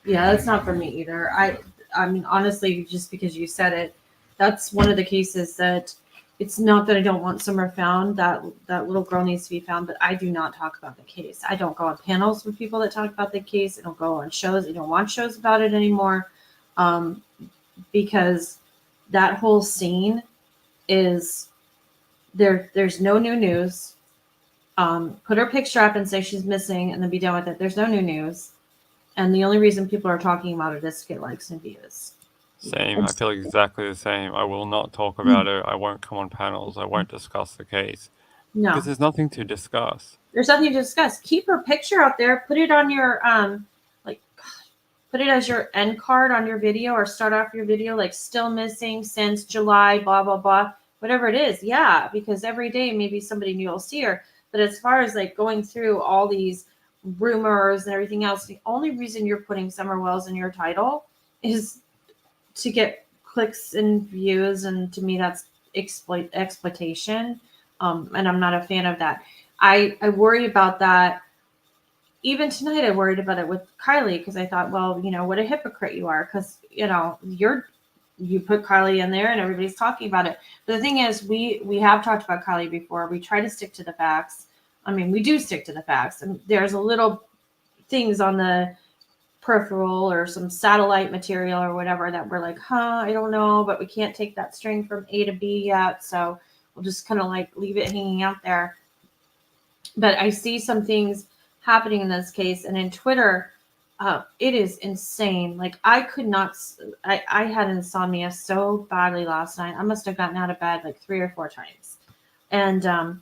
Yeah, that's not for me either. I mean, honestly, just because you said it, that's one of the cases that it's not that I don't want Summer found. That little girl needs to be found, but I do not talk about the case. I don't go on panels with people that talk about the case. I don't go on shows. I don't watch shows about it anymore, because that whole scene is there. There's no new news. Put her picture up and say she's missing, and then be done with it. There's no new news. And the only reason people are talking about it is to get likes and views. Same. I feel exactly the same. I will not talk about it. I won't come on panels. I won't discuss the case. No, Because there's nothing to discuss. there's nothing to discuss. Keep her picture out there. Put it on your put it as your end card on your video, or start off your video like still missing since July, blah blah blah, whatever it is. Yeah, because every day maybe somebody new will see her. But as far as like going through all these rumors and everything else, the only reason you're putting Summer Wells in your title is to get clicks and views, and to me that's exploitation, and I'm not a fan of that. I worry about that. Even tonight I worried about it with Kiely because I thought, well, what a hypocrite you are, because you put Kiely in there and everybody's talking about it. But the thing is, we have talked about Kiely before. We try to stick to the facts. I mean, we do stick to the facts, and there's a little things on the peripheral or some satellite material or whatever that we're like, I don't know, but we can't take that string from A to B yet, so we'll just kind of like leave it hanging out there. But I see some things happening in this case, and in Twitter, it is insane. Like I had insomnia so badly last night. I must have gotten out of bed like 3 or 4 times, and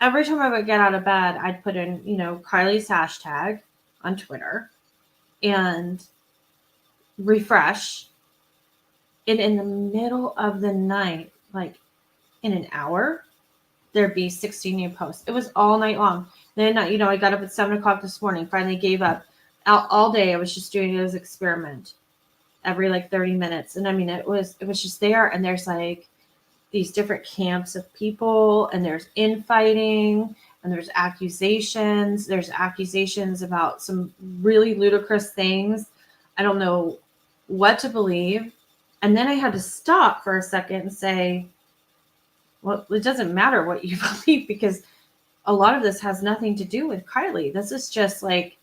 every time I would get out of bed, I'd put in, Kiely's hashtag on Twitter and refresh. And in the middle of the night, like in an hour, there'd be 60 new posts. It was all night long. Then, I got up at 7 o'clock this morning, finally gave up. All day, I was just doing it as an experiment every like 30 minutes. And I mean, it was just there. And there's like these different camps of people, and there's infighting, and there's accusations. There's accusations about some really ludicrous things. I don't know what to believe. And then I had to stop for a second and say, well, it doesn't matter what you believe, because a lot of this has nothing to do with Kiely. This is just like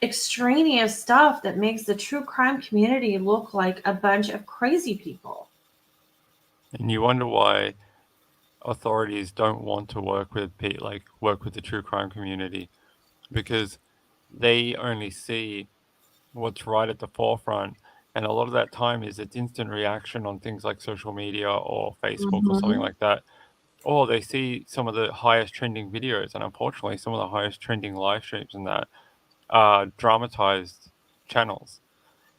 extraneous stuff that makes the true crime community look like a bunch of crazy people. And you wonder why authorities don't want to work with the true crime community, because they only see what's right at the forefront. And a lot of that time is it's instant reaction on things like social media or Facebook or something Mhm. like that. Or they see some of the highest trending videos, and unfortunately, some of the highest trending live streams and that are dramatized channels.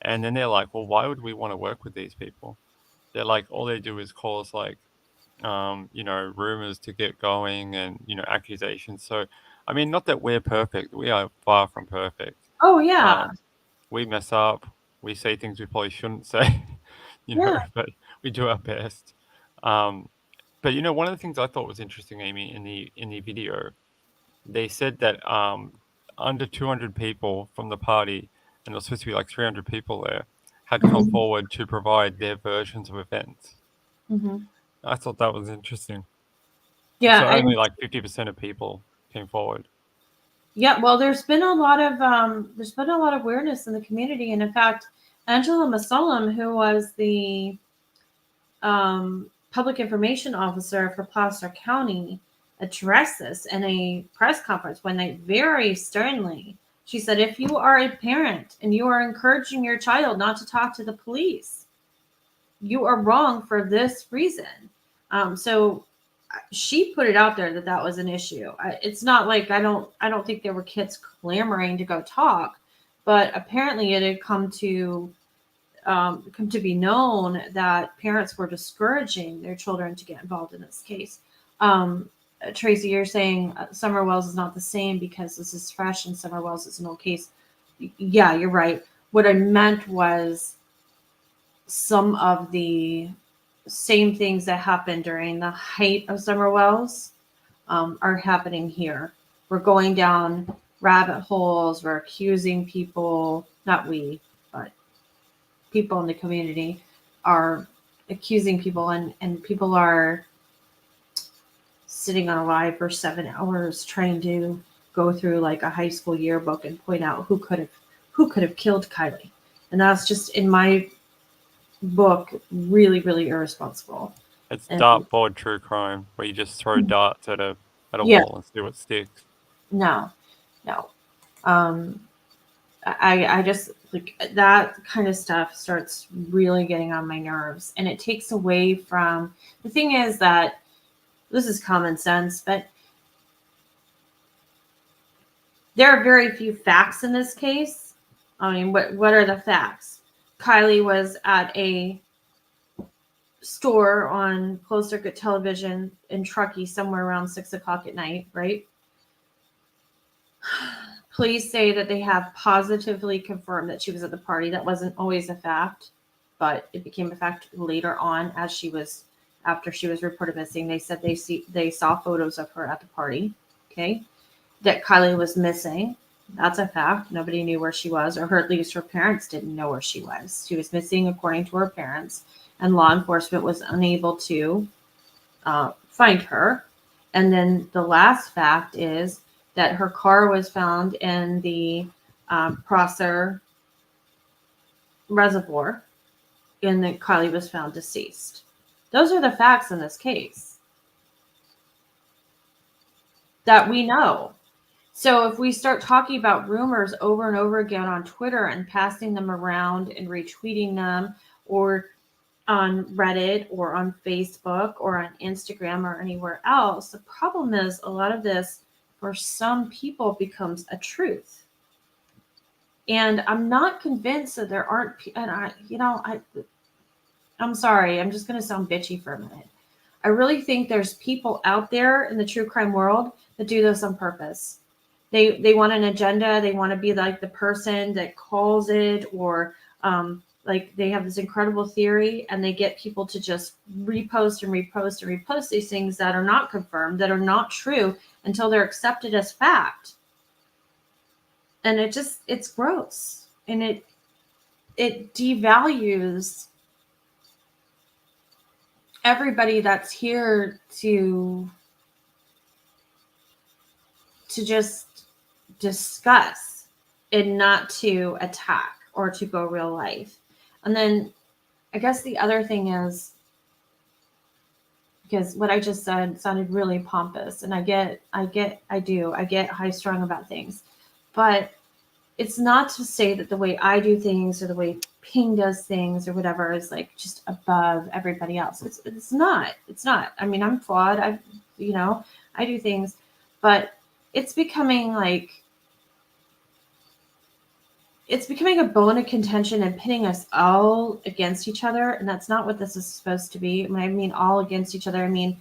And then they're like, well, why would we want to work with these people? They're like, all they do is cause like, rumors to get going and, accusations. So, I mean, not that we're perfect. We are far from perfect. Oh yeah. We mess up. We say things we probably shouldn't say, Yeah. but we do our best. Um, but one of the things I thought was interesting, Amy, in the video, they said that under 200 people from the party, and there's supposed to be like 300 people there, had come Mhm. forward to provide their versions of events. Mhm. I thought that was interesting. Yeah, So only like 50% of people came forward. yeah, well, there's been a lot of weirdness in the community, and in fact, Angela Masalam, who was the public information officer for Placer County, addressed this in a press conference when they very sternly, she said, if you are a parent and you are encouraging your child not to talk to the police, you are wrong for this reason. So she put it out there that that was an issue. It's not like I don't think there were kids clamoring to go talk, but apparently it had come to be known that parents were discouraging their children to get involved in this case. Tracy, you're saying Summer Wells is not the same because this is fresh and Summer Wells is an old case. Yeah, you're right. What I meant was some of the same things that happened during the height of Summer Wells are happening here. We're going down rabbit holes. We're accusing people, not we, but people in the community are accusing people, and people are sitting on a live for 7 hours trying to go through like a high school yearbook and point out who could have killed Kiely. And that's just in my book really, really irresponsible. It's And dartboard true crime, where you just throw darts at a yeah, wall and see what sticks. no. Um, I just like that kind of stuff starts really getting on my nerves, and it takes away from the thing is that this is common sense, but there are very few facts in this case. I mean, what are the facts? Kiely was at a store on closed circuit television in Truckee somewhere around 6 o'clock at night, right? Police say that they have positively confirmed that she was at the party. That wasn't always a fact, but it became a fact later on after she was reported missing. They said they saw photos of her at the party. Okay. That Kiely was missing. That's a fact. Nobody knew where she was, or at least her parents didn't know where she was. She was missing according to her parents, and law enforcement was unable to find her. And then the last fact is that her car was found in the Prosser Reservoir, and that Kiely was found deceased. Those are the facts in this case that we know. So if we start talking about rumors over and over again on Twitter and passing them around and retweeting them, or on Reddit or on Facebook or on Instagram or anywhere else, the problem is a lot of this for some people becomes a truth. And I'm not convinced that there aren't, and I'm sorry, I'm just going to sound bitchy for a minute. I really think there's people out there in the true crime world that do this on purpose. They want an agenda. They want to be like the person that calls it, or like they have this incredible theory and they get people to just repost and repost and repost these things that are not confirmed, that are not true until they're accepted as fact. And it's gross. And it devalues everybody that's here to just discuss and not to attack or to go real life. And then I guess the other thing is, because what I just said sounded really pompous, and I get high strung about things, but it's not to say that the way I do things or the way Ping does things or whatever is like just above everybody else. It's not. It's not. I mean, I'm flawed. I do things, but it's becoming a bone of contention and pitting us all against each other. And that's not what this is supposed to be. When I mean all against each other, I mean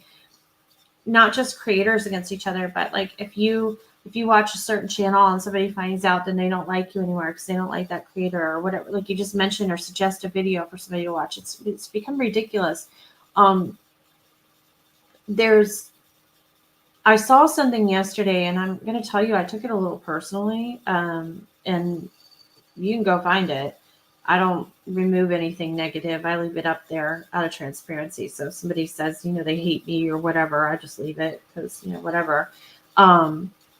not just creators against each other, but like if you watch a certain channel and somebody finds out, then they don't like you anymore because they don't like that creator or whatever. Like you just mentioned or suggest a video for somebody to watch. It's become ridiculous. I saw something yesterday, and I'm going to tell you, I took it a little personally. And you can go find it. I don't remove anything negative. I leave it up there out of transparency. So if somebody says, they hate me or whatever, I just leave it because, whatever.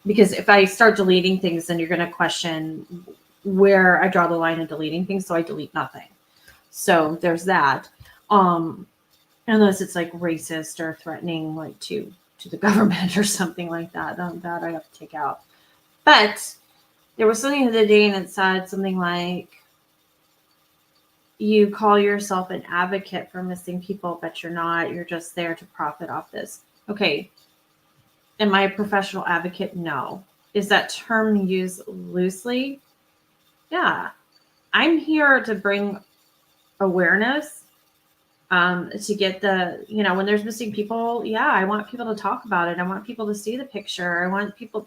Because if I start deleting things, then you're going to question where I draw the line in deleting things. So I delete nothing. So there's that. Unless it's like racist or threatening, like to the government or something like that. That I have to take out. But there was something the other day and it said something like, you call yourself an advocate for missing people, but you're not. You're just there to profit off this. Okay. Am I a professional advocate? No. Is that term used loosely? Yeah. I'm here to bring awareness, to get when there's missing people. Yeah, I want people to talk about it. I want people to see the picture. I want people,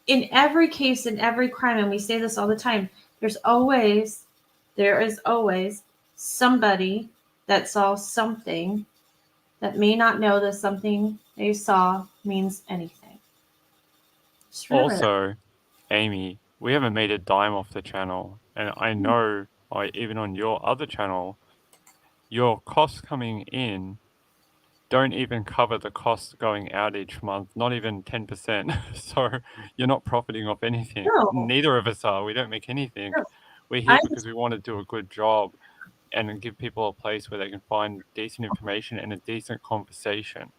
in every case, in every crime, and we say this all the time, there is always somebody that saw something that may not know that something they saw means anything. Also, Amy, we haven't made a dime off the channel. And I know, even on your other channel, your costs coming in don't even cover the costs going out each month, not even 10%. So you're not profiting off anything. No. Neither of us are. We don't make anything. No. We're here because we want to do a good job and give people a place where they can find decent information and a decent conversation.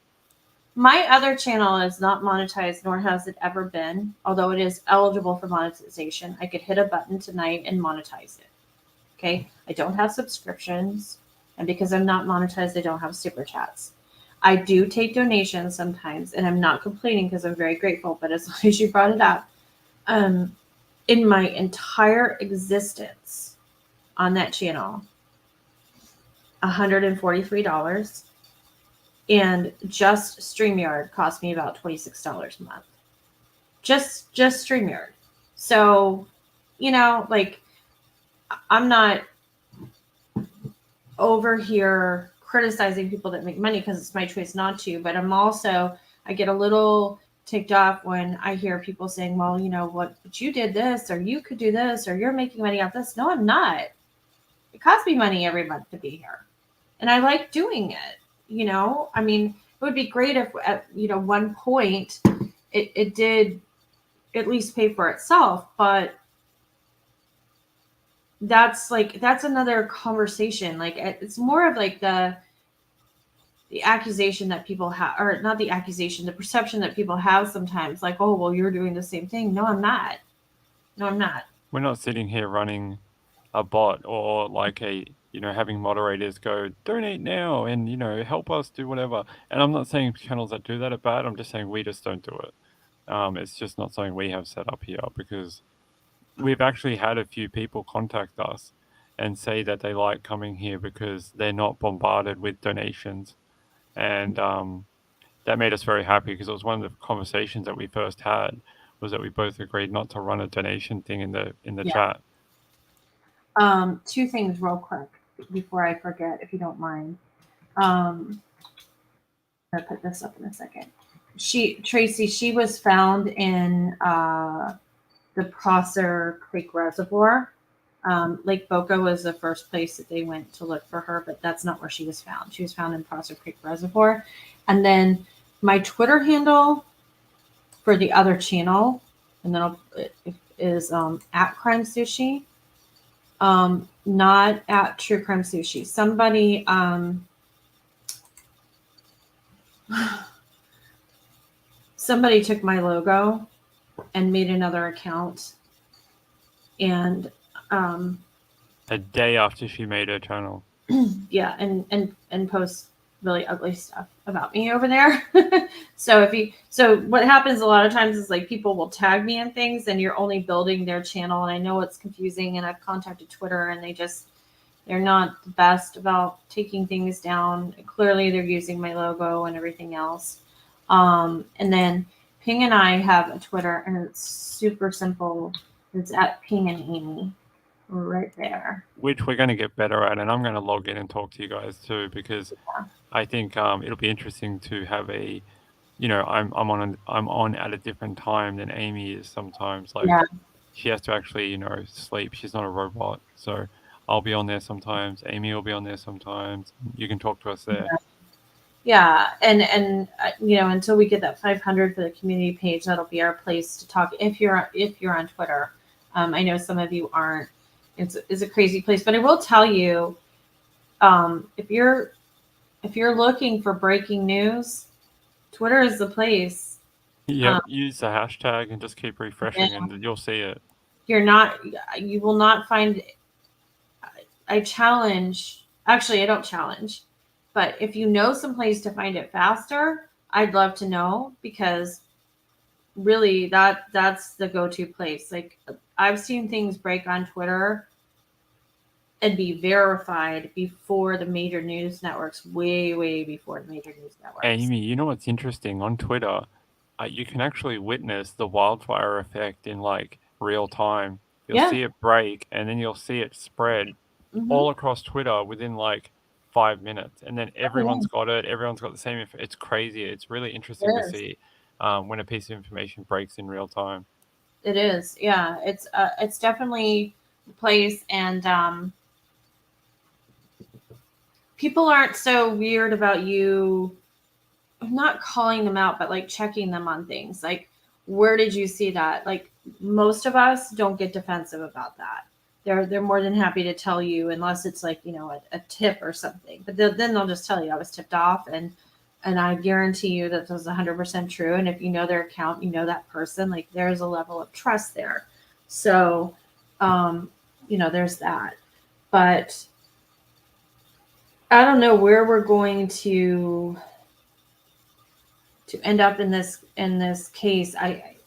My other channel is not monetized, nor has it ever been, although it is eligible for monetization. I could hit a button tonight and monetize it. Okay. I don't have subscriptions. And because I'm not monetized, I don't have super chats. I do take donations sometimes, and I'm not complaining because I'm very grateful. But as long as you brought it up, in my entire existence on that channel, $143, and just StreamYard cost me about $26 a month. Just StreamYard. So, I'm not over here criticizing people that make money because it's my choice not to, but I get a little ticked off when I hear people saying, well, but you did this, or you could do this, or you're making money off this. No, I'm not. It costs me money every month to be here. And I like doing it. I mean, it would be great if at, one point it did at least pay for itself, but that's another conversation. Like, it's more of like the accusation that people have, or not the accusation, the perception that people have sometimes, like, oh, well, you're doing the same thing. No, I'm not. We're not sitting here running a bot or like having moderators go donate now and, help us do whatever. And I'm not saying channels that do that are bad. I'm just saying we just don't do it. It's just not something we have set up here because we've actually had a few people contact us and say that they like coming here because they're not bombarded with donations. And that made us very happy because it was one of the conversations that we first had was that we both agreed not to run a donation thing in the chat. Two things real quick before I forget, if you don't mind. I'll put this up in a second. Tracy, she was found in the Prosser Creek Reservoir. Lake Boca was the first place that they went to look for her, but that's not where she was found. She was found in Prosser Creek Reservoir. And then my Twitter handle for the other channel, and then it is at Crime Sushi, not at True Crime Sushi. Somebody somebody took my logo and made another account and A day after she made her channel. yeah, and post really ugly stuff about me over there. So what happens a lot of times is like people will tag me in things, and you're only building their channel. And I know it's confusing, and I've contacted Twitter, and they're not the best about taking things down. Clearly, they're using my logo and everything else. And then Ping and I have a Twitter, and it's super simple. It's at PingandAimee. We're right there. Which we're going to get better at, and I'm going to log in and talk to you guys too, because I think it'll be interesting to have a, I'm on at a different time than Amy is sometimes. Like, Yeah. she has to actually, sleep. She's not a robot, so I'll be on there sometimes. Amy will be on there sometimes. You can talk to us there. Yeah, and until we get that 500 for the community page, that'll be our place to talk. If you're on Twitter, I know some of you aren't. It's a crazy place, but I will tell you, if you're looking for breaking news, Twitter is the place. Yeah, use the hashtag and just keep refreshing, and you'll see it. You will not find. I don't challenge, but if you know some place to find it faster, I'd love to know, because really that's the go-to place. Like, I've seen things break on Twitter and be verified before the major news networks, way before the major news networks. Amy, you know what's interesting? On Twitter, you can actually witness the wildfire effect in like real time. You'll see it break, and then you'll see it spread all across Twitter within like 5 minutes, and then everyone's got it. Everyone's got the same. It's crazy. It's really interesting to see when a piece of information breaks in real time. It is, yeah. It's definitely a place, and people aren't so weird about you. I'm not calling them out, but like checking them on things. Like, where did you see that? Like, most of us don't get defensive about that. They're more than happy to tell you, unless it's like, a tip or something. But then they'll just tell you, I was tipped off, and I guarantee you that was 100% true. And if you know their account, you know that person, like, there's a level of trust there. So, there's that. But I don't know where we're going to end up in this case.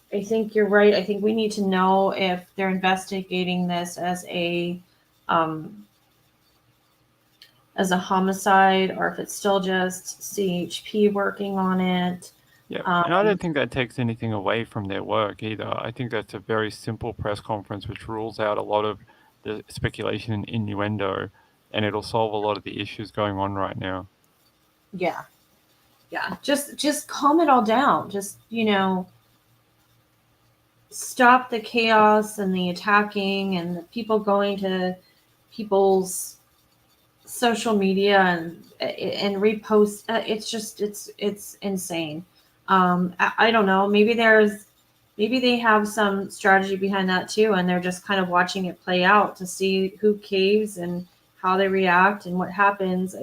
I think you're right. I think we need to know if they're investigating this as a homicide, or if it's still just CHP working on it. Yeah, and I don't think that takes anything away from their work either. I think that's a very simple press conference which rules out a lot of the speculation and innuendo, and it'll solve a lot of the issues going on right now. Yeah. Just calm it all down. Just, stop the chaos and the attacking and the people going to people's social media and repost. It's insane. I don't know. Maybe they have some strategy behind that too, and they're just kind of watching it play out to see who caves and how they react and what happens.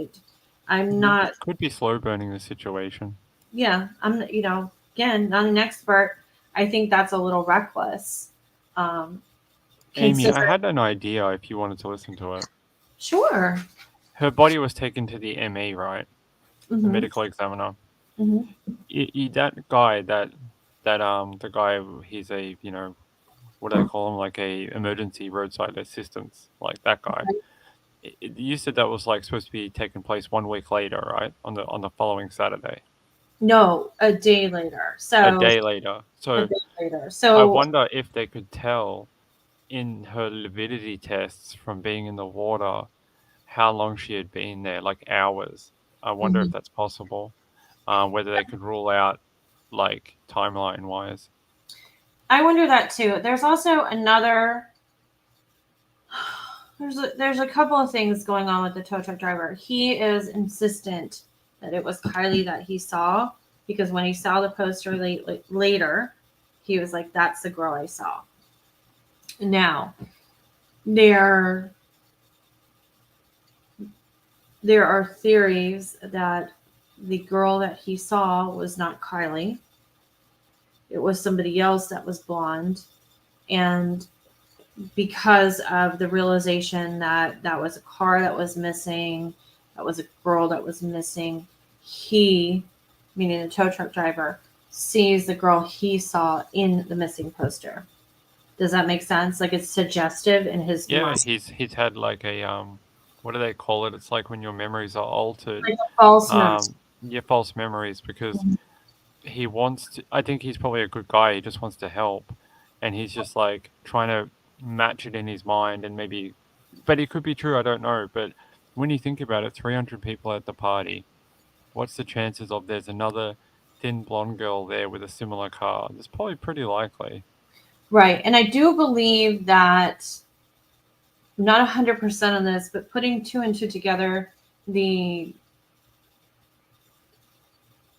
I'm not. Could be slow burning the situation. Yeah, I'm. Again, not an expert. I think that's a little reckless. Amy, I had an idea if you wanted to listen to it. Sure. Her body was taken to the ME, right? The medical examiner. That guy, the guy, he's a, what do they call him? Like a emergency roadside assistance, like that guy. You said that was like supposed to be taking place 1 week later, right? On the following Saturday. No, a day later. A day later. So I wonder if they could tell in her lividity tests from being in the water how long she had been there, like hours. I wonder if that's possible. Whether they could rule out like timeline wise. I wonder that too. There's also another. There's a couple of things going on with the tow truck driver. He is insistent that it was Kiely that he saw, because when he saw the poster later, he was like, "That's the girl I saw." Now, there are theories that the girl that he saw was not Kiely. It was somebody else that was blonde, and because of the realization that that was a car that was missing, that was a girl that was missing. He, meaning the tow truck driver, sees the girl he saw in the missing poster. Does that make sense? Like it's suggestive in his Yeah, mind. he's had like a what do they call it? It's like when your memories are altered. Like a false memory. Yeah, false memories, because he wants to. I think he's probably a good guy. He just wants to help, and he's just like trying to match it in his mind, and maybe, but it could be true. I don't know. But when you think about it, 300 people at the party. What's the chances of there's another thin blonde girl there with a similar car? It's probably pretty likely. Right. And I do believe that, not 100% on this, but putting two and two together, the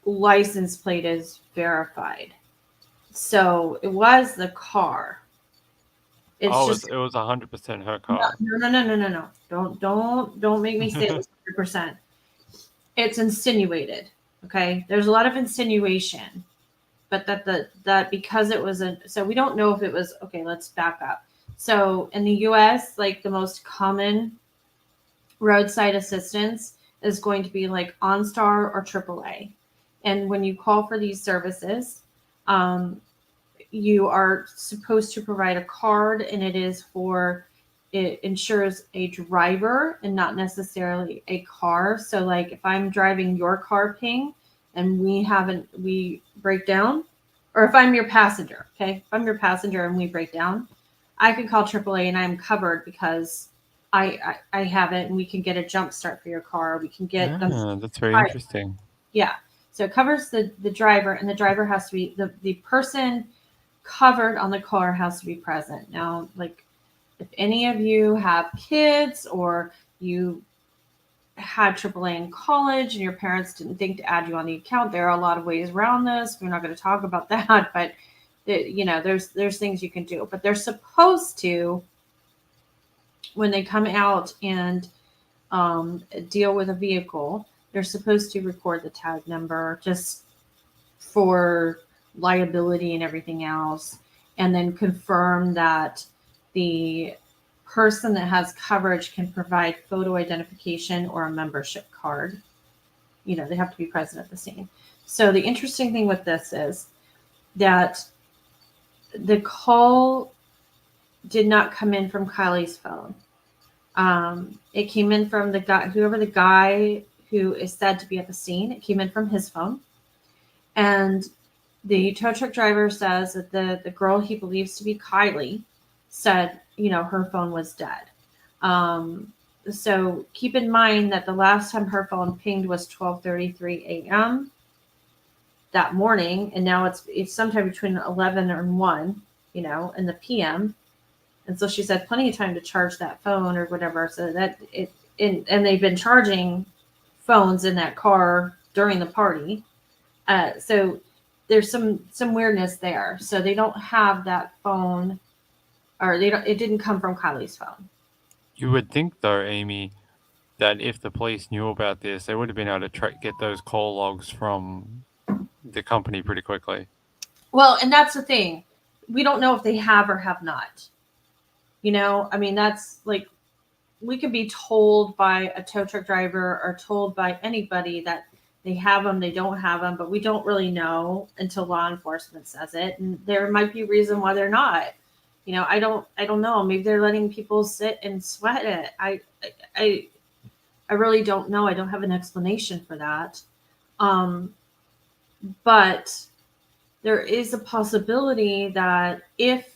license plate is verified. So it was the car. It's just it was 100% her car. no. Don't make me say it was 100%. It's insinuated. Okay. There's a lot of insinuation, but that because it was so we don't know if it was, okay, let's back up. So in the US, like the most common roadside assistance is going to be like OnStar or AAA. And when you call for these services, you are supposed to provide a card, and it insures a driver and not necessarily a car. So like if I'm driving your car, Ping, and we break down, or if I'm your passenger, okay? If I'm your passenger and we break down, I can call AAA and I'm covered because I have it, and we can get a jump start for your car. We can get That's very interesting. Yeah. So it covers the driver, and the driver has to be the person covered on the car has to be present. Now, like if any of you have kids or you had AAA in college and your parents didn't think to add you on the account, there are a lot of ways around this. We're not going to talk about that, but there's things you can do. But they're supposed to, when they come out and deal with a vehicle, they're supposed to record the tag number just for liability and everything else, and then confirm that the person that has coverage can provide photo identification or a membership card. They have to be present at the scene. So the interesting thing with this is that the call did not come in from Kiely's phone. It came in from the guy who is said to be at the scene. It came in from his phone. And the tow truck driver says that the girl he believes to be Kiely said, her phone was dead. So keep in mind that the last time her phone pinged was 12:33 a.m. that morning, and now it's sometime between 11 and 1, in the p.m. And so she's had plenty of time to charge that phone or whatever. So that and they've been charging phones in that car during the party. So there's some weirdness there. So they don't have that phone, or it didn't come from Kiely's phone. You would think, though, Amy, that if the police knew about this, they would have been able to get those call logs from the company pretty quickly. Well, and that's the thing. We don't know if they have or have not. That's like, we could be told by a tow truck driver or told by anybody that they have them, they don't have them, but we don't really know until law enforcement says it. And there might be a reason why they're not. I don't know. Maybe they're letting people sit and sweat it. I really don't know. I don't have an explanation for that. But there is a possibility that if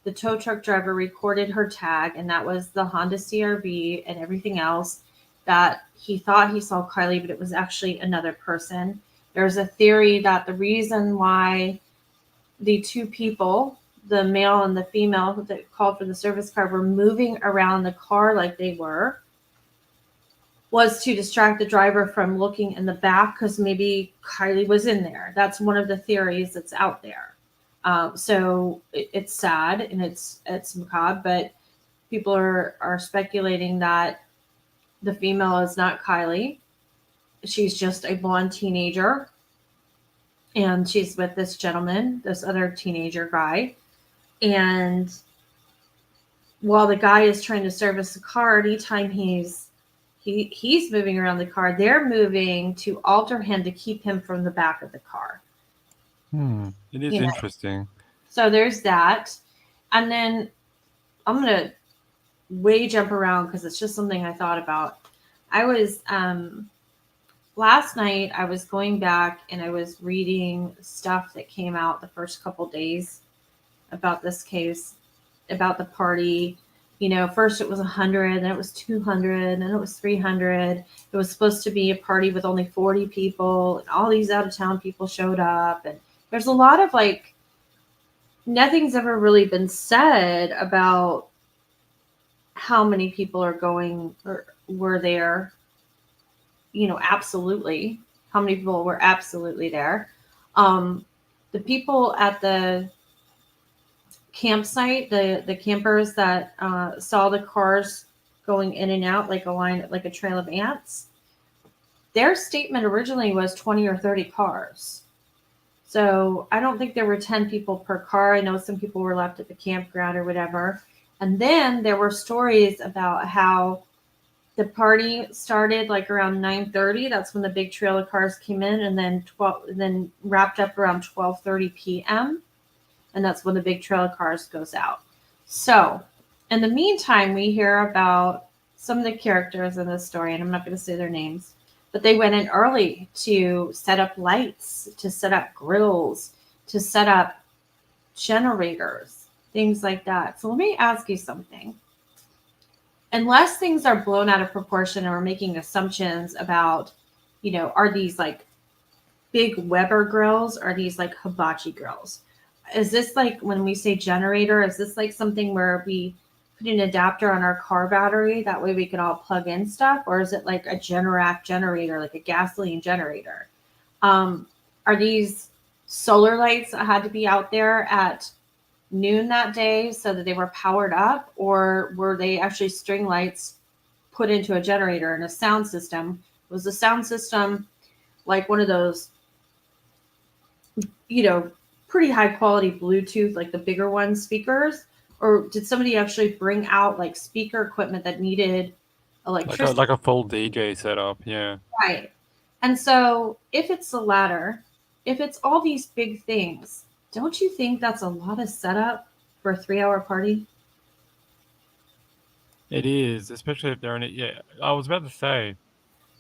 the tow truck driver recorded her tag, and that was the Honda CRV and everything else, that he thought he saw Kiely, but it was actually another person. There's a theory that the reason why the two people, the male and the female that called for the service car, were moving around the car like they were, was to distract the driver from looking in the back, because maybe Kiely was in there. That's one of the theories that's out there. So it's sad and it's macabre, but people are speculating that the female is not Kiely. She's just a blonde teenager, and she's with this gentleman, this other teenager guy. And while the guy is trying to service the car, anytime he's moving around the car, they're moving to alter him to keep him from the back of the car. It is You know. interesting. So there's that. And then I'm going to way jump around because it's just something I thought about. I was, last night, I was going back and I was reading stuff that came out the first couple days about this case, about the party. You know, first it was 100, then it was 200, then it was 300. It was supposed to be a party with only 40 people, and all these out of town people showed up. And there's a lot of like, nothing's ever really been said about how many people are going or were there. You know, absolutely. How many people were absolutely there? The people at the campsite, the campers that saw the cars going in and out like a line, like a trail of ants, their statement originally was 20 or 30 cars. So I don't think there were 10 people per car. I know some people were left at the campground or whatever. And then there were stories about how the party started like around 9:30. That's when the big trail of cars came in, and then wrapped up around 12:30 p.m. And that's when the big trail of cars goes out. So in the meantime, we hear about some of the characters in this story, and I'm not going to say their names, but they went in early to set up lights, to set up grills, to set up generators, things like that. So let me ask you something. Unless things are blown out of proportion and we're making assumptions about, you know, are these like big Weber grills? Are these like hibachi grills? Is this like, when we say generator, is this like something where we put an adapter on our car battery? That way we can all plug in stuff? Or is it like a Generac generator, like a gasoline generator? Are these solar lights that had to be out there at noon that day so that they were powered up? Or were they actually string lights put into a generator and a sound system? Was the sound system like one of those, you know, pretty high quality Bluetooth, like the bigger one speakers? Or did somebody actually bring out like speaker equipment that needed electricity? Like a full DJ setup, yeah. Right. And so if it's the latter, if it's all these big things, don't you think that's a lot of setup for a 3-hour party? It is, especially if they're in it. Yeah, I was about to say,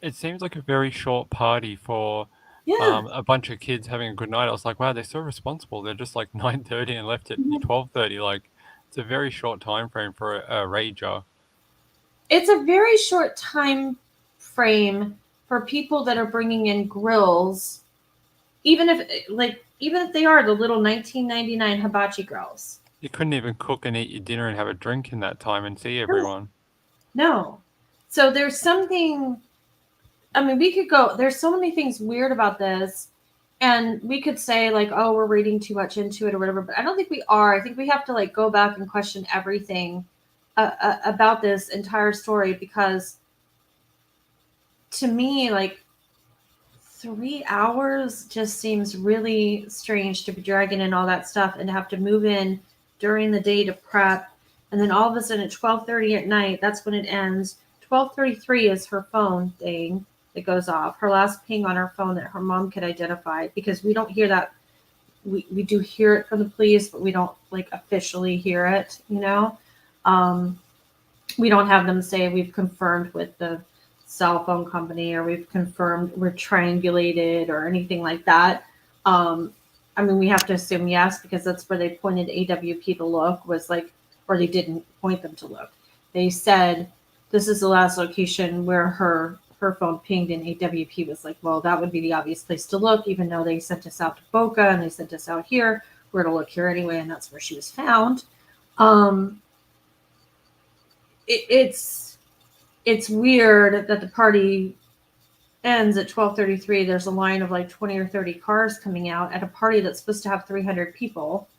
it seems like a very short party for Yeah. a bunch of kids having a good night. I was like, wow, they're so responsible. They're just like 9:30 and left at 12:30. Like, it's a very short time frame for a rager. It's a very short time frame for people that are bringing in grills, even if they are the little 1999 hibachi grills. You couldn't even cook and eat your dinner and have a drink in that time and see everyone. No. So there's something, I mean, we could go, there's so many things weird about this, and we could say like, oh, we're reading too much into it or whatever, but I don't think we are. I think we have to like go back and question everything about this entire story, because to me, like 3 hours just seems really strange to be dragging in all that stuff and to have to move in during the day to prep. And then all of a sudden at 12:30 at night, that's when it ends. 12:33 is her phone thing that goes off. Her last ping on her phone that her mom could identify, because we don't hear that. We do hear it from the police, but we don't like officially hear it, you know? We don't have them say we've confirmed with the cell phone company, or we've confirmed we're triangulated or anything like that. I mean, we have to assume yes, because that's where they pointed AWP to look, was like, or they didn't point them to look. They said, this is the last location where her phone pinged, and AWP was like, well, that would be the obvious place to look, even though they sent us out to Boca and they sent us out here. We're to look here anyway, and that's where she was found. It's weird that the party ends at 12:33. There's a line of like 20 or 30 cars coming out at a party that's supposed to have 300 people,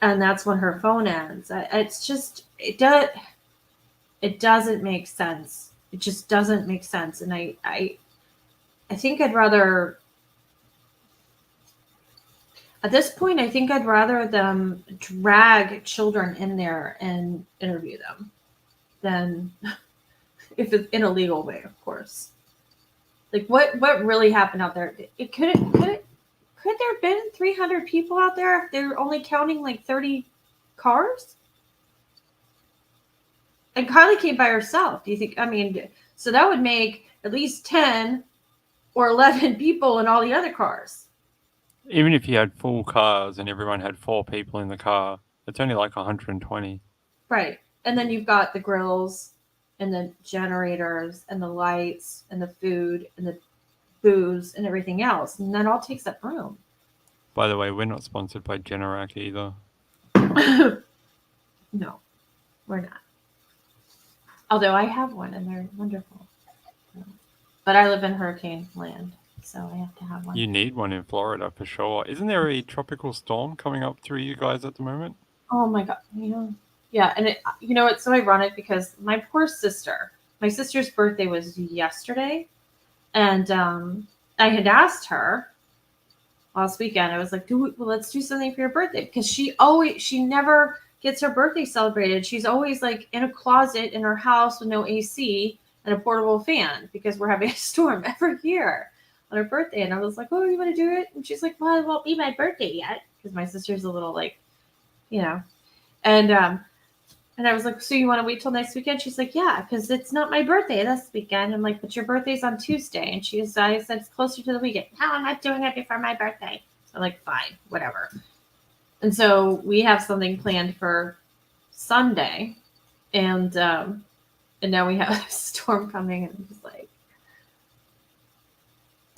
and that's when her phone ends. It's just, it doesn't make sense. It just doesn't make sense. And I think I'd rather, At this point, I think I'd rather them drag children in there and interview them than if it's in a legal way, of course. Like what really happened out there? Could there have been 300 people out there if they're only counting like 30 cars? And Kylie came by herself. Do you think? I mean, so that would make at least 10 or 11 people in all the other cars. Even if you had full cars and everyone had 4 people in the car, it's only like 120. Right. And then you've got the grills and the generators and the lights and the food and the booze and everything else. And that all takes up room. By the way, we're not sponsored by Generac either. No, we're not. Although I have one and they're wonderful. But I live in hurricane land, so I have to have one. You need one in Florida for sure. Isn't there a tropical storm coming up through you guys at the moment? Oh my God. Yeah. And it's so ironic because my poor sister, my sister's birthday was yesterday. And I had asked her last weekend, I was like, let's do something for your birthday. Because she never gets her birthday celebrated. She's always like in a closet in her house with no AC and a portable fan because we're having a storm every year on her birthday. And I was like, oh, you want to do it? And she's like, well, it won't be my birthday yet. Because my sister's a little like, and I was like, so you want to wait till next weekend? She's like, yeah, because it's not my birthday this weekend. I'm like, but your birthday's on Tuesday. And I said, it's closer to the weekend. No, I'm not doing it before my birthday. So I'm like, fine, whatever. And so we have something planned for Sunday. And now we have a storm coming. And I'm just like.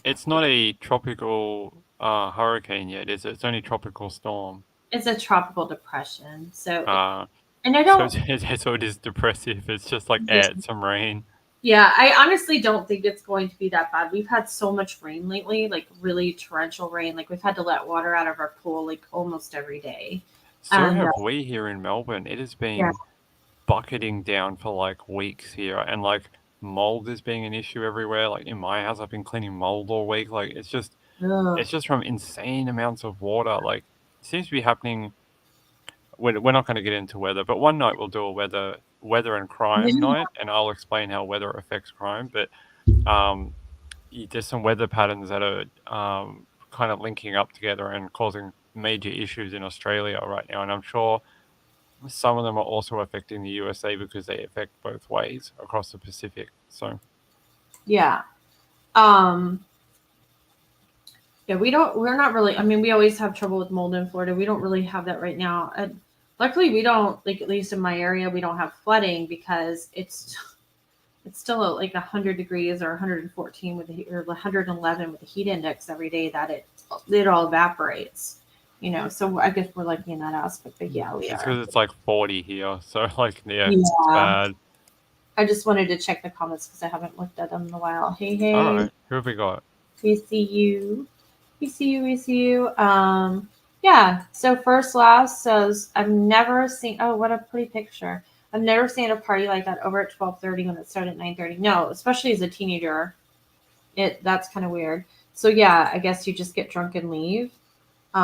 It's not a tropical hurricane yet, is it? It's only tropical storm. It's a tropical depression. So. And I don't. So it is depressive. It's just like add some rain. Yeah, I honestly don't think it's going to be that bad. We've had so much rain lately, like really torrential rain. Like we've had to let water out of our pool like almost every day. So have we here in Melbourne. It has been bucketing down for like weeks here, and like mold is being an issue everywhere. Like in my house, I've been cleaning mold all week. Like it's just from insane amounts of water. Like it seems to be happening. We're not going to get into weather, but one night we'll do a weather and crime night, and I'll explain how weather affects crime. But there's some weather patterns that are kind of linking up together and causing major issues in Australia right now, and I'm sure some of them are also affecting the USA because they affect both ways across the Pacific. So yeah. Yeah, we're not really, I mean, we always have trouble with mold in Florida. We don't really have that right now. And luckily we don't, like, at least in my area, we don't have flooding because it's still like 100 degrees or 114 or 111 with the heat index every day that it all evaporates, so I guess we're lucky in that aspect, but yeah, we are. It's because it's like 40 here. So like, it's bad. I just wanted to check the comments because I haven't looked at them in a while. Hey. All right. Who have we got? We see you. Yeah. So First Last says, I've never seen, oh, what a pretty picture. I've never seen a party like that over at 12:30 when it started at 9:30. No, especially as a teenager. That's kind of weird. So yeah, I guess you just get drunk and leave. It's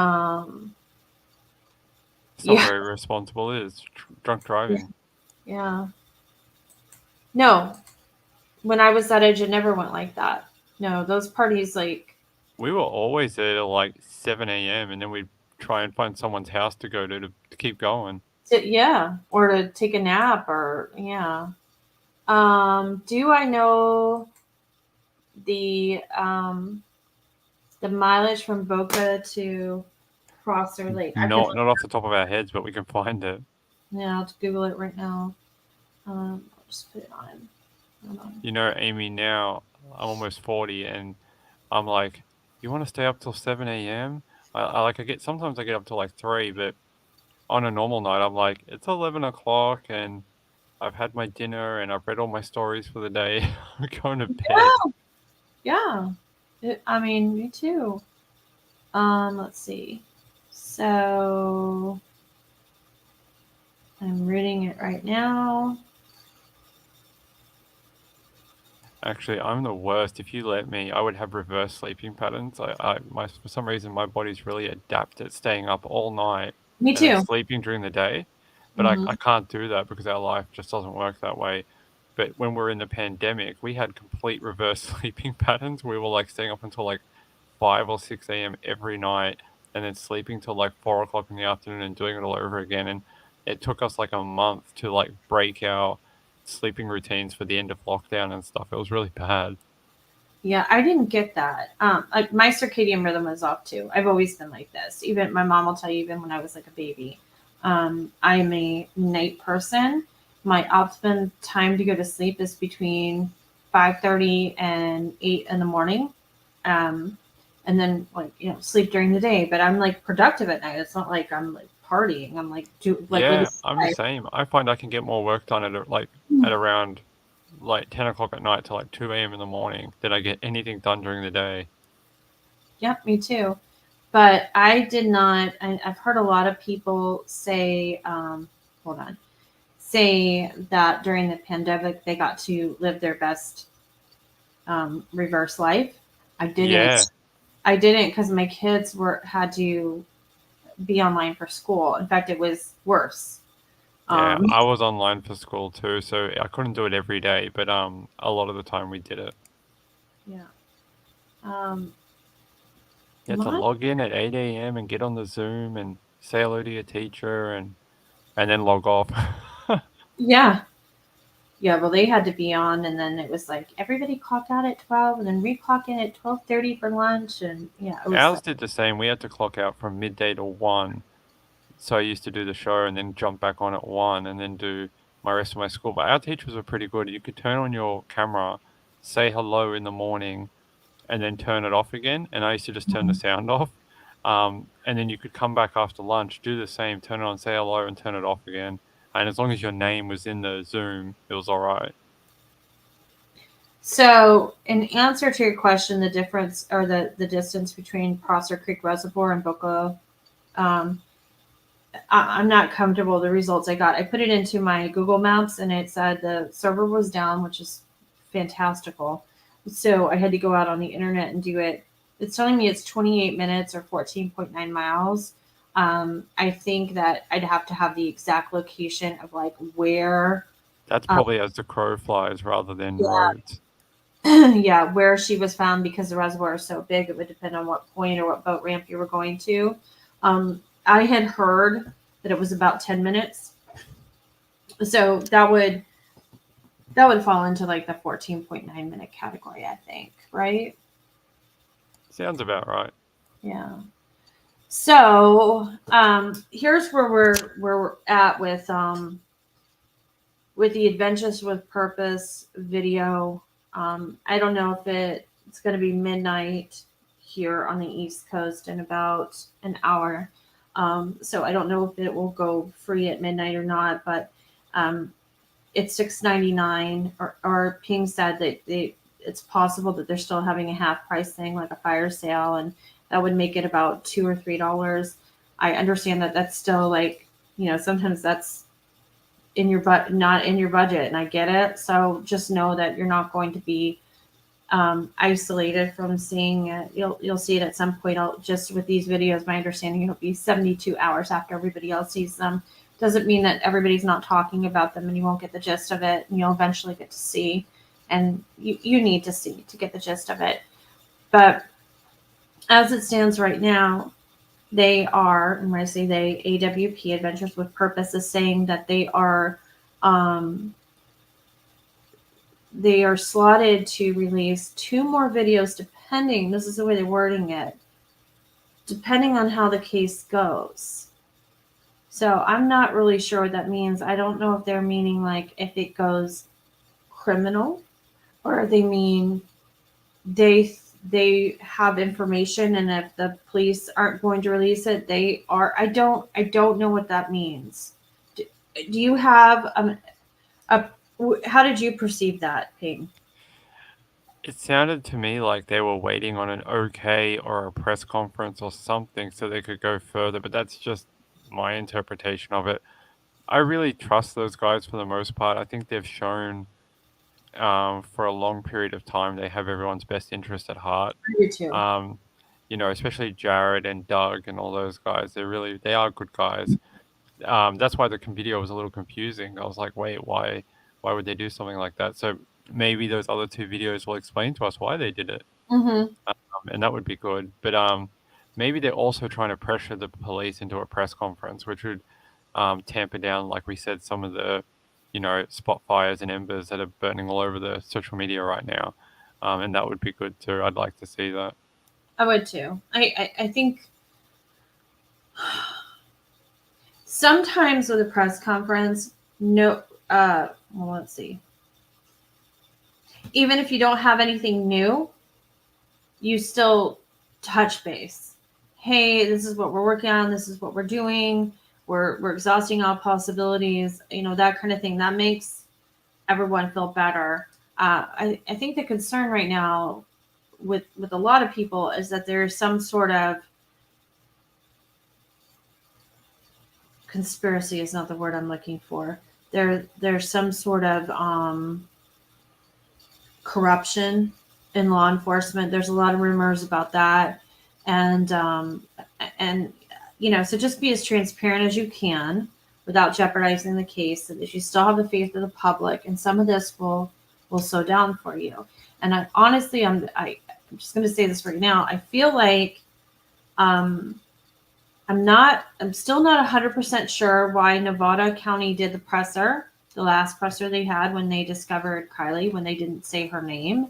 not very responsible, is drunk driving. Yeah. No. When I was that age, it never went like that. No, those parties like. We were always there till like 7 a.m. and then we'd try and find someone's house to go to keep going. Or to take a nap or, Do I know the mileage from Boca to Prosser Lake? Not off the top of our heads, but we can find it. Yeah, I'll just Google it right now. I'll just put it on. Hold on. Amy, now I'm almost 40 and I'm like, you want to stay up till 7 a.m.? Sometimes I get up till like 3, but on a normal night, I'm like, it's 11 o'clock and I've had my dinner and I've read all my stories for the day. I'm going to bed. Yeah. Me too. Let's see. So I'm reading it right now. Actually, I'm the worst. If you let me, I would have reverse sleeping patterns. For some reason, my body's really adapted at staying up all night Me and then too. sleeping during the day. But I Hmm. can't do that because our life just doesn't work that way. But when we're in the pandemic, we had complete reverse sleeping patterns. We were like staying up until like 5 or 6 a.m. every night and then sleeping till like 4 o'clock in the afternoon and doing it all over again. And it took us like a month to like break our sleeping routines for the end of lockdown and stuff. It was really bad. Yeah, I didn't get that. Like my circadian rhythm was off too. I've always been like this. Even my mom will tell you, even when I was like a baby, I'm a night person. My optimum time to go to sleep is between 5:30 and 8 in the morning, um, and then like sleep during the day. But I'm like productive at night. It's not like I'm like partying. I'm like living Yeah, I'm the life. same. I find I can get more work done at around like 10 o'clock at night to like 2 a.m. in the morning than I get anything done during the day. Yep, me too. But I did not. I've heard a lot of people say, hold on, say that during the pandemic they got to live their best reverse life. I didn't. Yeah, I didn't because my kids had to be online for school. In fact, it was worse. yeah. Um, I was online for school too, so I couldn't do it every day, but a lot of the time we did it. yeah. Um, You had to my, log in at 8 a.m. and get on the Zoom and say hello to your teacher and then log off. yeah. Yeah, well, they had to be on, and then it was like everybody clock out at 12, and then reclock in at 12:30 for lunch, and yeah, it was Ours like, did the same. We had to clock out from midday to 1. So I used to do the show and then jump back on at 1 and then do my rest of my school. But our teachers were pretty good. You could turn on your camera, say hello in the morning, and then turn it off again. And I used to just turn the sound off. And then you could come back after lunch, do the same, turn it on, say hello, and turn it off again. And as long as your name was in the Zoom, it was all right. so. In answer to your question, the difference or the distance between Prosser Creek Reservoir and Boca, um, I'm not comfortable with the results I got. I put it into my Google Maps, and it said the server was down, which is fantastical. So I had to go out on the internet and do it. It's telling me it's 28 minutes or 14.9 miles. I think that I'd have to have the exact location of like where, That's um, probably as the crow flies rather than yeah, roads. yeah, where she was found because the reservoir is so big. It would depend on what point or what boat ramp you were going to. I had heard that it was about 10 minutes. So that would fall into like the 14.9 minute category, I think, right? Sounds about right. Yeah. So here's where we're at with the Adventures with Purpose video. I don't know if it's going to be midnight here on the East Coast in about an hour. So I don't know if it will go free at midnight or not, but it's $6.99. Or Ping said that it's possible that they're still having a half price thing, like a fire sale, and that would make it about $2 or $3. I understand that that's still like sometimes that's in your not in your budget, and I get it. So just know that you're not going to be isolated from seeing it. You'll see it at some point. Just with these videos, my understanding it'll be 72 hours after everybody else sees them. Doesn't mean that everybody's not talking about them and you won't get the gist of it, and you'll eventually get to see, and you need to see to get the gist of it. But as it stands right now, they are, and when I say they, AWP, Adventures with Purpose, is saying that um, they are slotted to release 2 more videos depending, this is the way they're wording it, depending on how the case goes. So I'm not really sure what that means. I don't know if they're meaning like if it goes criminal, or they mean they have information, and if the police aren't going to release it, they are. I don't know what that means. Do you have how did you perceive that, Ping? It sounded to me like they were waiting on an okay or a press conference or something so they could go further, but that's just my interpretation of it. I really trust those guys for the most part. I think they've shown for a long period of time, they have everyone's best interest at heart. I do too. Especially Jared and Doug and all those guys. They are good guys. That's why the video was a little confusing. I was like, wait, why would they do something like that? So maybe those other two videos will explain to us why they did it. Mm-hmm. And that would be good. But maybe they're also trying to pressure the police into a press conference, which would tamper down, like we said, some of the, spot fires and embers that are burning all over the social media right now. And that would be good too. I'd like to see that. I would too. I think sometimes with a press conference, let's see. Even if you don't have anything new, you still touch base. Hey, this is what we're working on. This is what we're doing. We're exhausting all possibilities. That kind of thing. That makes everyone feel better. I think the concern right now with a lot of people is that there's some sort of conspiracy is not the word I'm looking for. There's some sort of corruption in law enforcement. There's a lot of rumors about that, and so just be as transparent as you can without jeopardizing the case, so that you still have the faith of the public, and some of this will slow down for you. And I'm just going to say this right now. I feel like I'm still not 100% sure why Nevada County did the last presser they had when they discovered Kiely, when they didn't say her name.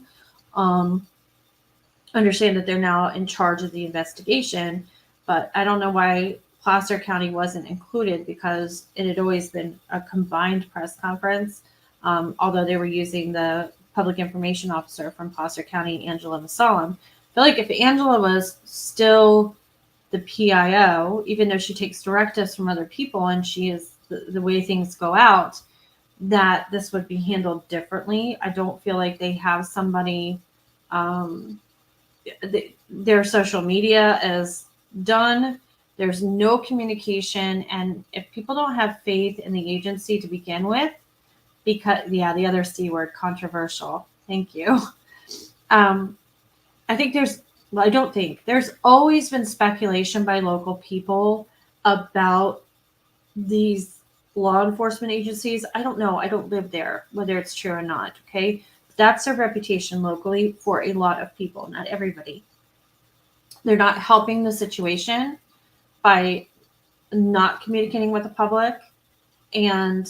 Understand that they're now in charge of the investigation, but I don't know why Placer County wasn't included, because it had always been a combined press conference, although they were using the public information officer from Placer County, Angela Masalam. I feel like if Angela was still the PIO, even though she takes directives from other people and she is the way things go out, that this would be handled differently. I don't feel like they have somebody, their social media is done. There's no communication. And if people don't have faith in the agency to begin with, the other C word, controversial. Thank you. There's always been speculation by local people about these law enforcement agencies. I don't know. I don't live there, whether it's true or not. Okay. That's their reputation locally for a lot of people, not everybody. They're not helping the situation by not communicating with the public. And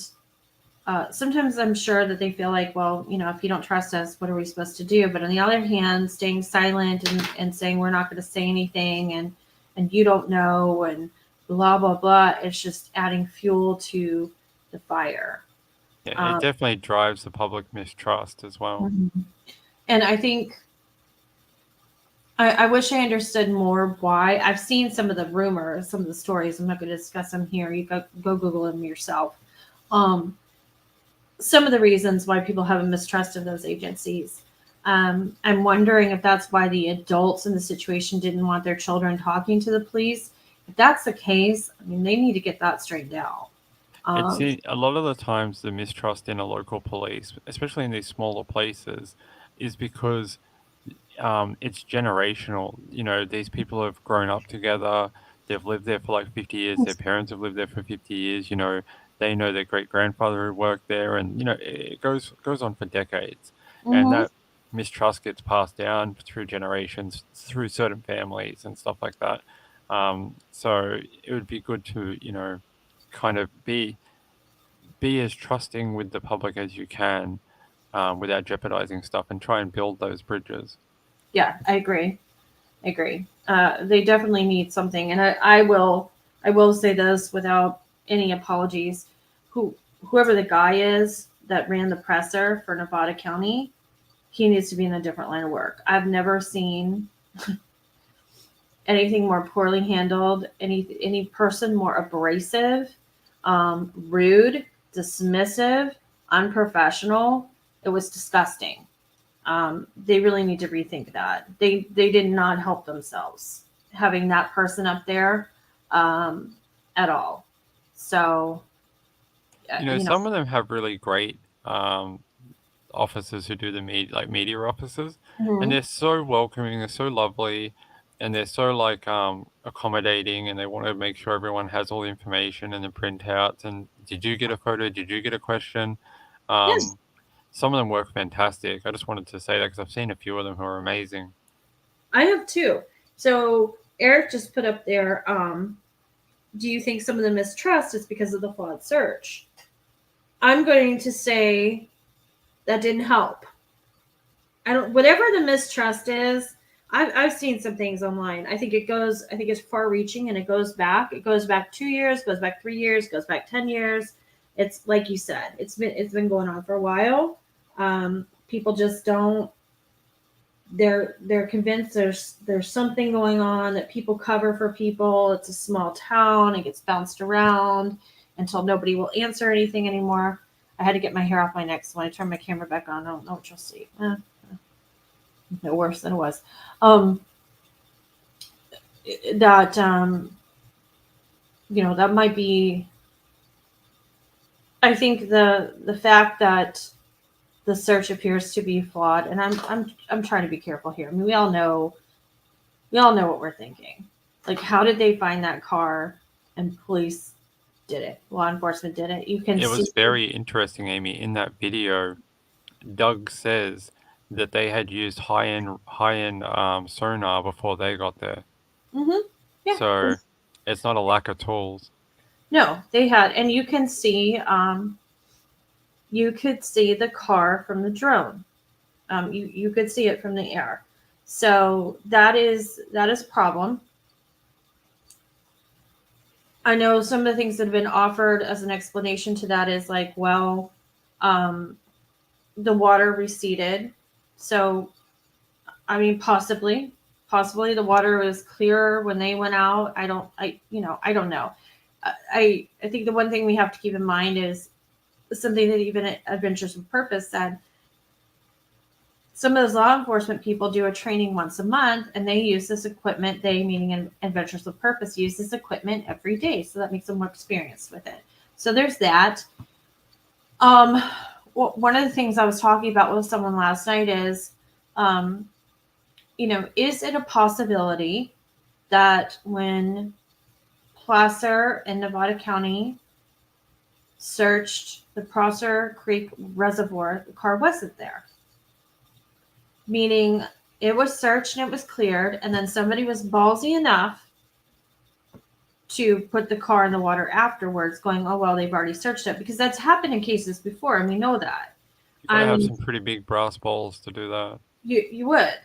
sometimes I'm sure that they feel like, well, if you don't trust us, what are we supposed to do? But on the other hand, staying silent and saying we're not going to say anything and you don't know and blah, blah, blah, it's just adding fuel to the fire. Yeah, it definitely drives the public mistrust as well. And I think I wish I understood more why. I've seen some of the rumors, some of the stories. I'm not going to discuss them here. You go Google them yourself. Some of the reasons why people have a mistrust of those agencies. I'm wondering if that's why the adults in the situation didn't want their children talking to the police. If that's the case, they need to get that straightened out. It's a lot of the times the mistrust in a local police, especially in these smaller places, is because it's generational. These people have grown up together. They've lived there for like 50 years. Their parents have lived there for 50 years. They know their great grandfather who worked there, and it goes on for decades. And that mistrust gets passed down through generations, through certain families and stuff like that. So it would be good to kind of be as trusting with the public as you can, without jeopardizing stuff, and try and build those bridges. Yeah, I agree. They definitely need something, and I will say this without any apologies. Whoever the guy is that ran the presser for Nevada County, he needs to be in a different line of work. I've never seen anything more poorly handled, any person more abrasive, rude, dismissive, unprofessional. It was disgusting. They really need to rethink that. They did not help themselves having that person up there at all. So, some of them have really great officers who do the media officers, Mhm. and they're so welcoming, they're so lovely, and they're so like accommodating, and they want to make sure everyone has all the information and the printouts. And did you get a photo? Did you get a question? Yes, Some of them work fantastic. I just wanted to say that because I've seen a few of them who are amazing. I have too. So Eric just put up there. Do you think some of the mistrust is because of the flawed search? I'm going to say that didn't help. I don't. Whatever the mistrust is, I've seen some things online. I think it's far-reaching, and it goes back. It goes back 2 years, goes back 3 years, goes back 10 years. It's like you said. It's been going on for a while. People just don't. They're convinced there's something going on, that people cover for people. It's a small town. It gets bounced around until nobody will answer anything anymore. I had to get my hair off my neck, so when I turn my camera back on, I don't know what you'll see. No worse than it was. That that might be. I think the fact that the search appears to be flawed, and I'm trying to be careful here. I mean, we all know what we're thinking. Like, how did they find that car? And police did it. Law enforcement did it. You can It see. was very interesting, Amy. In that video, Doug says that they had used high-end sonar before they got there. Mm-hmm. Yeah. So it's not a lack of tools. No, they had, and you can see. You could see the car from the drone. You could see it from the air. So that is a problem. I know some of the things that have been offered as an explanation to that is like, well, the water receded. So, I mean, possibly the water was clearer when they went out. I don't know. I think the one thing we have to keep in mind is something that even Adventures with Purpose said. Some of those law enforcement people do a training once a month, and they use this equipment. They, meaning Adventures with Purpose, use this equipment every day, so that makes them more experienced with it. So there's that. Well, one of the things I was talking about with someone last night is, is it a possibility that when Placer and Nevada County searched the Prosser Creek Reservoir, the car wasn't there? Meaning it was searched and it was cleared, and then somebody was ballsy enough to put the car in the water afterwards, going, oh, well, they've already searched it, because that's happened in cases before, and we know that. You gotta have some pretty big brass balls to do that. You would.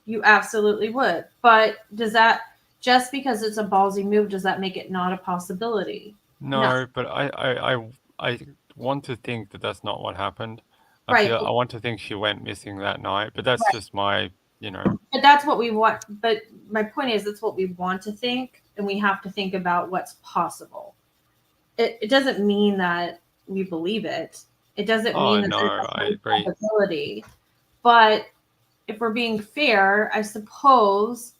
You absolutely would. But does that, just because it's a ballsy move, does that make it not a possibility? No. But I want to think that that's not what happened. Right. I want to think she went missing that night, but that's just my, But that's what we want. But my point is, that's what we want to think, and we have to think about what's possible. It doesn't mean that we believe it. It doesn't mean that there's a possibility. But if we're being fair, I suppose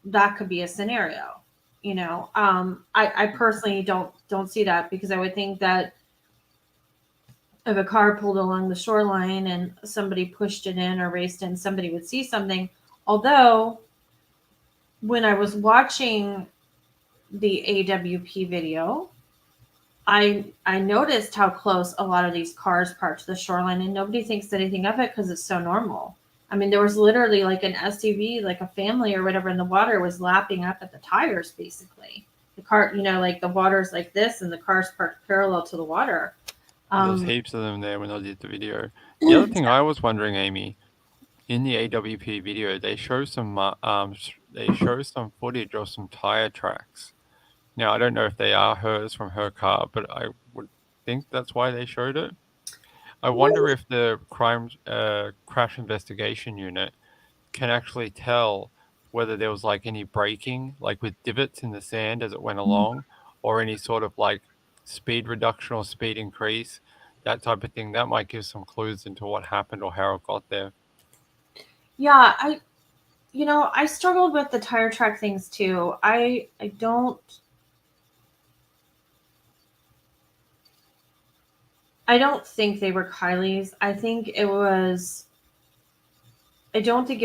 that could be a scenario. I personally don't see that, because I would think that if a car pulled along the shoreline and somebody pushed it in or raced in, somebody would see something. Although, when I was watching the AWP video, I noticed how close a lot of these cars parked to the shoreline, and nobody thinks anything of it because it's so normal. I mean, there was literally like an SUV, like a family or whatever in the water, was lapping up at the tires, basically. The car, like the water's like this, and the car's parked parallel to the water. There's heaps of them there when I did the video. The other thing I was wondering, Amy, in the AWP video, they show some footage of some tire tracks. Now, I don't know if they are hers from her car, but I would think that's why they showed it. I wonder if the crash investigation unit can actually tell whether there was like any braking, like with divots in the sand as it went along, or any sort of like speed reduction or speed increase, that type of thing. That might give some clues into what happened or how it got there. Yeah, I struggled with the tire track things too. I I don't think they were Kylie's. I don't think it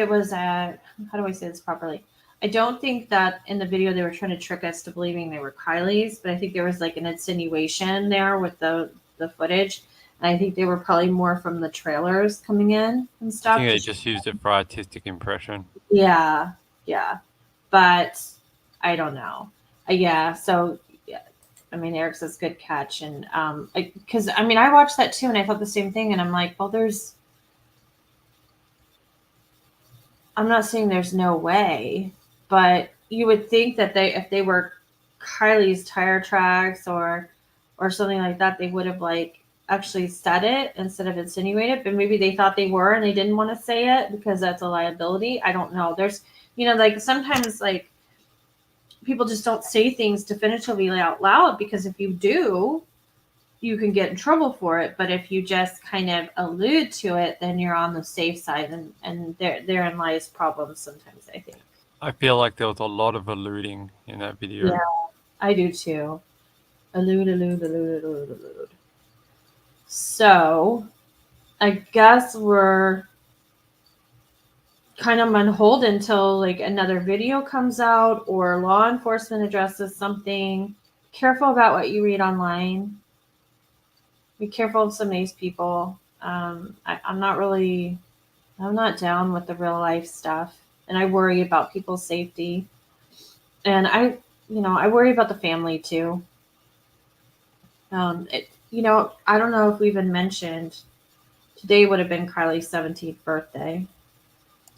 was at, how do I say this properly? I don't think that in the video they were trying to trick us to believing they were Kylie's, but I think there was like an insinuation there with the footage. And I think they were probably more from the trailers coming in and I stuff. think they just used it for artistic impression. Yeah. But I don't know. So yeah. I mean, Eric says good catch. And because I mean, I watched that too and I thought the same thing. And I'm like, well, I'm not saying there's no way, but you would think that if they were Kylie's tire tracks or something like that, they would have like actually said it instead of insinuated. But maybe they thought they were and they didn't want to say it because that's a liability. I don't know. There's, like sometimes like people just don't say things definitively out loud because if you do, you can get in trouble for it. But if you just kind of allude to it, then you're on the safe side, and therein lies problems sometimes, I think. I feel like there was a lot of alluding in that video. Yeah, I do too. Allude. So I guess we're kind of on hold until like another video comes out or law enforcement addresses something. Careful about what you read online. Be careful of some of these people. I'm not down with the real life stuff, and I worry about people's safety. And I worry about the family too. I don't know if we even mentioned today would have been Kylie's 17th birthday.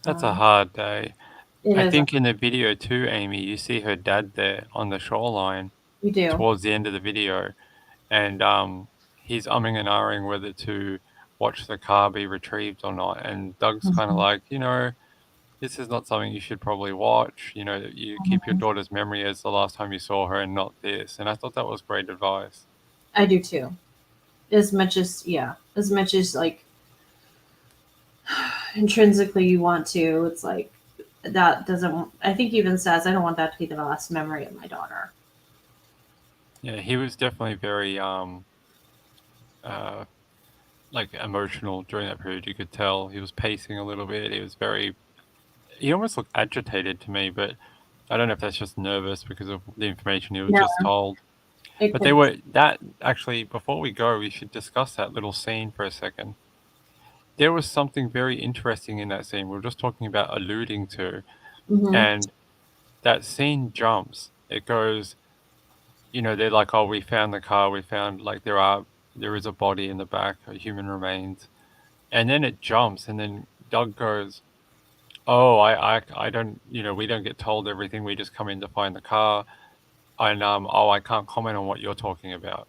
That's a hard day. It I is. think in the video too, Amy, you see her dad there on the shoreline You do. towards the end of the video, and he's umming and ahhing whether to watch the car be retrieved or not. And Doug's kind of like, this is not something you should probably watch. You keep your daughter's memory as the last time you saw her and not this. And I thought that was great advice. I do too. As much as like intrinsically you want to, it's like that doesn't, I think he even says, I don't want that to be the last memory of my daughter. Yeah, he was definitely very like emotional during that period. You could tell he was pacing a little bit. He almost looked agitated to me, but I don't know if that's just nervous because of the information he was just told. But actually, before we go, we should discuss that little scene for a second. There was something very interesting in that scene. We were just talking about alluding to, and that scene jumps. It goes, they're like, oh, we found the car. We found like there is a body in the back, human remains, and then it jumps, and then Doug goes, oh, I don't, we don't get told everything. We just come in to find the car, and I can't comment on what you're talking about.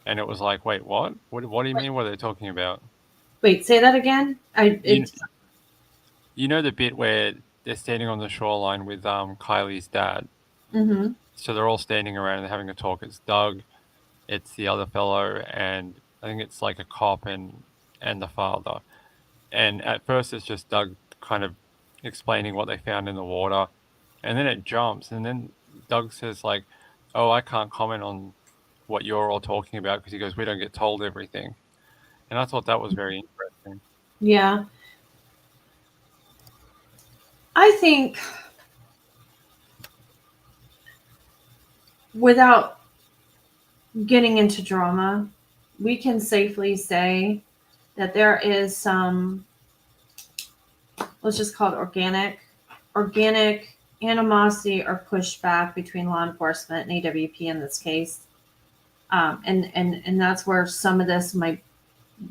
And it was like, wait, what? What do you mean? What are they talking about? Wait, say that again. You know the bit where they're standing on the shoreline with Kylie's dad. Mm-hmm. So they're all standing around and having a talk. It's Doug, it's the other fellow, and I think it's like a cop and the father. And at first it's just Doug kind of explaining what they found in the water, and then it jumps, and then Doug says like, oh, I can't comment on what you're all talking about because he goes, we don't get told everything. And I thought that was very interesting. Yeah. I think without getting into drama, we can safely say that there is some, let's just call it organic animosity or pushback between law enforcement and AWP in this case. And that's where some of this might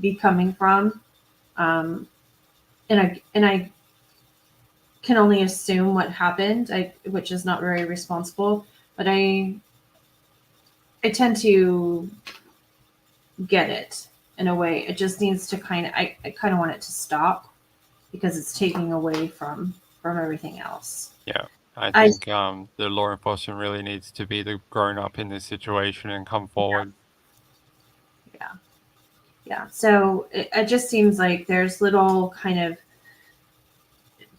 be coming from. And I can only assume what happened, which is not very responsible, but I tend to get it in a way. It just needs to I kind of want it to stop because it's taking away from everything else. Yeah. I think the law enforcement really needs to be the grown up in this situation and come forward. Yeah. So it just seems like there's little kind of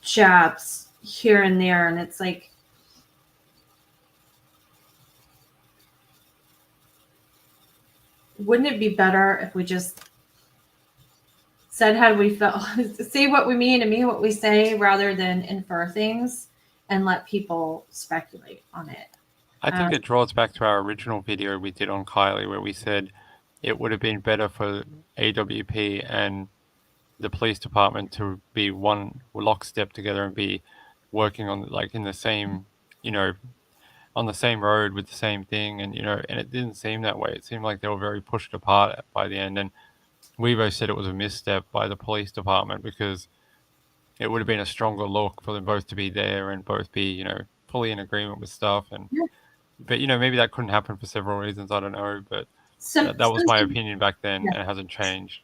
jabs here and there, and it's like, wouldn't it be better if we just said how we felt, say what we mean and mean what we say, rather than infer things and let people speculate on it? I think it draws back to our original video we did on Kiely, where we said it would have been better for AWP and the police department to be one lockstep together and be working on like in the same, on the same road with the same thing. And, and it didn't seem that way. It seemed like they were very pushed apart by the end. And Wevo said it was a misstep by the police department because it would have been a stronger look for them both to be there and both be, fully in agreement with stuff. And, but, maybe that couldn't happen for several reasons. I don't know. But that was my opinion back then, and it hasn't changed.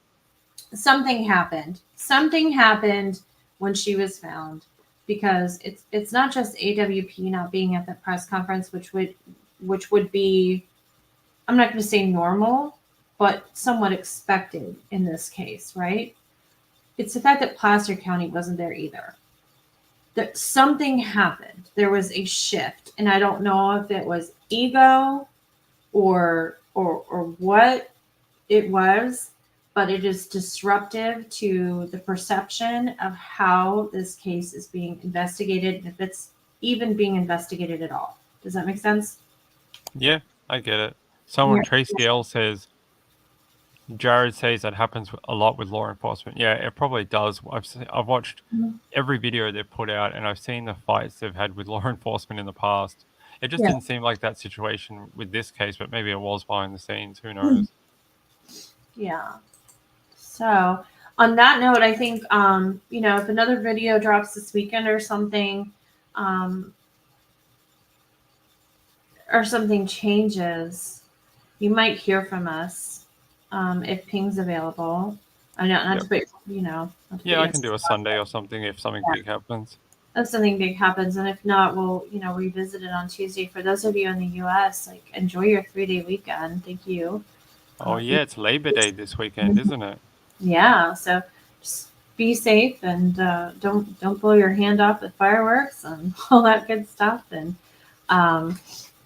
Something happened. Something happened when she was found, because it's not just AWP not being at the press conference, which would be, I'm not going to say normal, but somewhat expected in this case, right? It's the fact that Placer County wasn't there either. That something happened. There was a shift, and I don't know if it was ego or what it was, but it is disruptive to the perception of how this case is being investigated, and if it's even being investigated at all. Does that make sense? Yeah, I get it. Someone, Tracy L, says, Jared says that happens a lot with law enforcement. Yeah, it probably does. I've watched every video they've put out, and I've seen the fights they've had with law enforcement in the past. It just didn't seem like that situation with this case, but maybe it was behind the scenes. Who knows? Yeah. So on that note, I think, if another video drops this weekend or something changes, you might hear from us if Ping's available. I know, not to put, Yeah, I can do a Sunday or something if something big happens. If something big happens, and if not, we'll, revisit it on Tuesday. For those of you in the U.S., like, enjoy your 3-day weekend. Thank you. Oh yeah, it's Labor Day this weekend, isn't it? Yeah, so just be safe and don't blow your hand off with fireworks and all that good stuff. And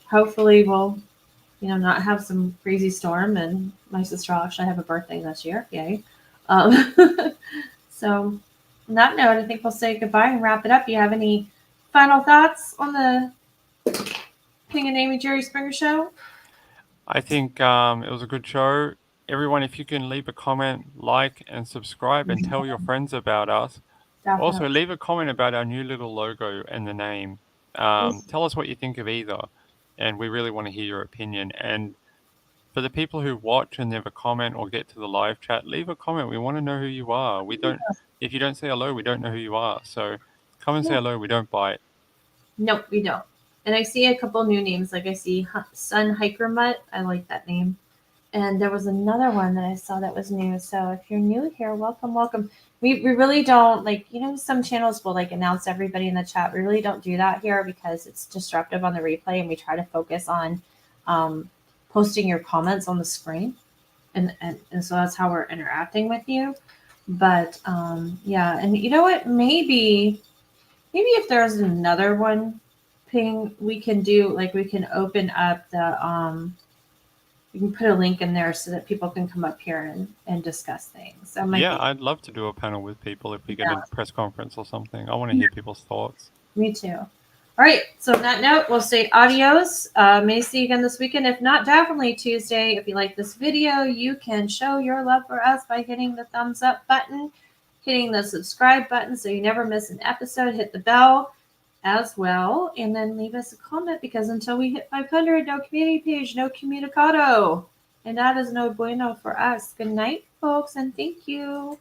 hopefully we'll, not have some crazy storm. And my sister will actually have a birthday this year. Yay. So on that note, I think we'll say goodbye and wrap it up. You have any final thoughts on the Ping and Amy Jerry Springer show? I think it was a good show. Everyone, if you can leave a comment, like, and subscribe, and tell your friends about us. Definitely. Also, leave a comment about our new little logo and the name. Tell us what you think of either, and we really want to hear your opinion. And for the people who watch and never comment or get to the live chat, leave a comment. We want to know who you are. We don't. If you don't say hello, we don't know who you are. So come and say hello. We don't bite. Nope, we don't. And I see a couple new names. Like I see Sun Hiker Mutt. I like that name. And there was another one that I saw that was new. So if you're new here, welcome, welcome. We really don't, like, some channels will like announce everybody in the chat. We really don't do that here because it's disruptive on the replay, and we try to focus on posting your comments on the screen. And so that's how we're interacting with you. But yeah, and you know what? Maybe if there's another one, Ping, we can do, like, we can open up the we can put a link in there so that people can come up here and discuss things. So I'd love to do a panel with people if we get a press conference or something. I want to hear people's thoughts. Me too. All right. So on that note, we'll say adios. May see you again this weekend. If not, definitely Tuesday. If you like this video, you can show your love for us by hitting the thumbs up button, hitting the subscribe button so you never miss an episode. Hit the bell as well, and then leave us a comment, because until we hit 500, no community page, no comunicado, and that is no bueno for us. Good night, folks, and thank you.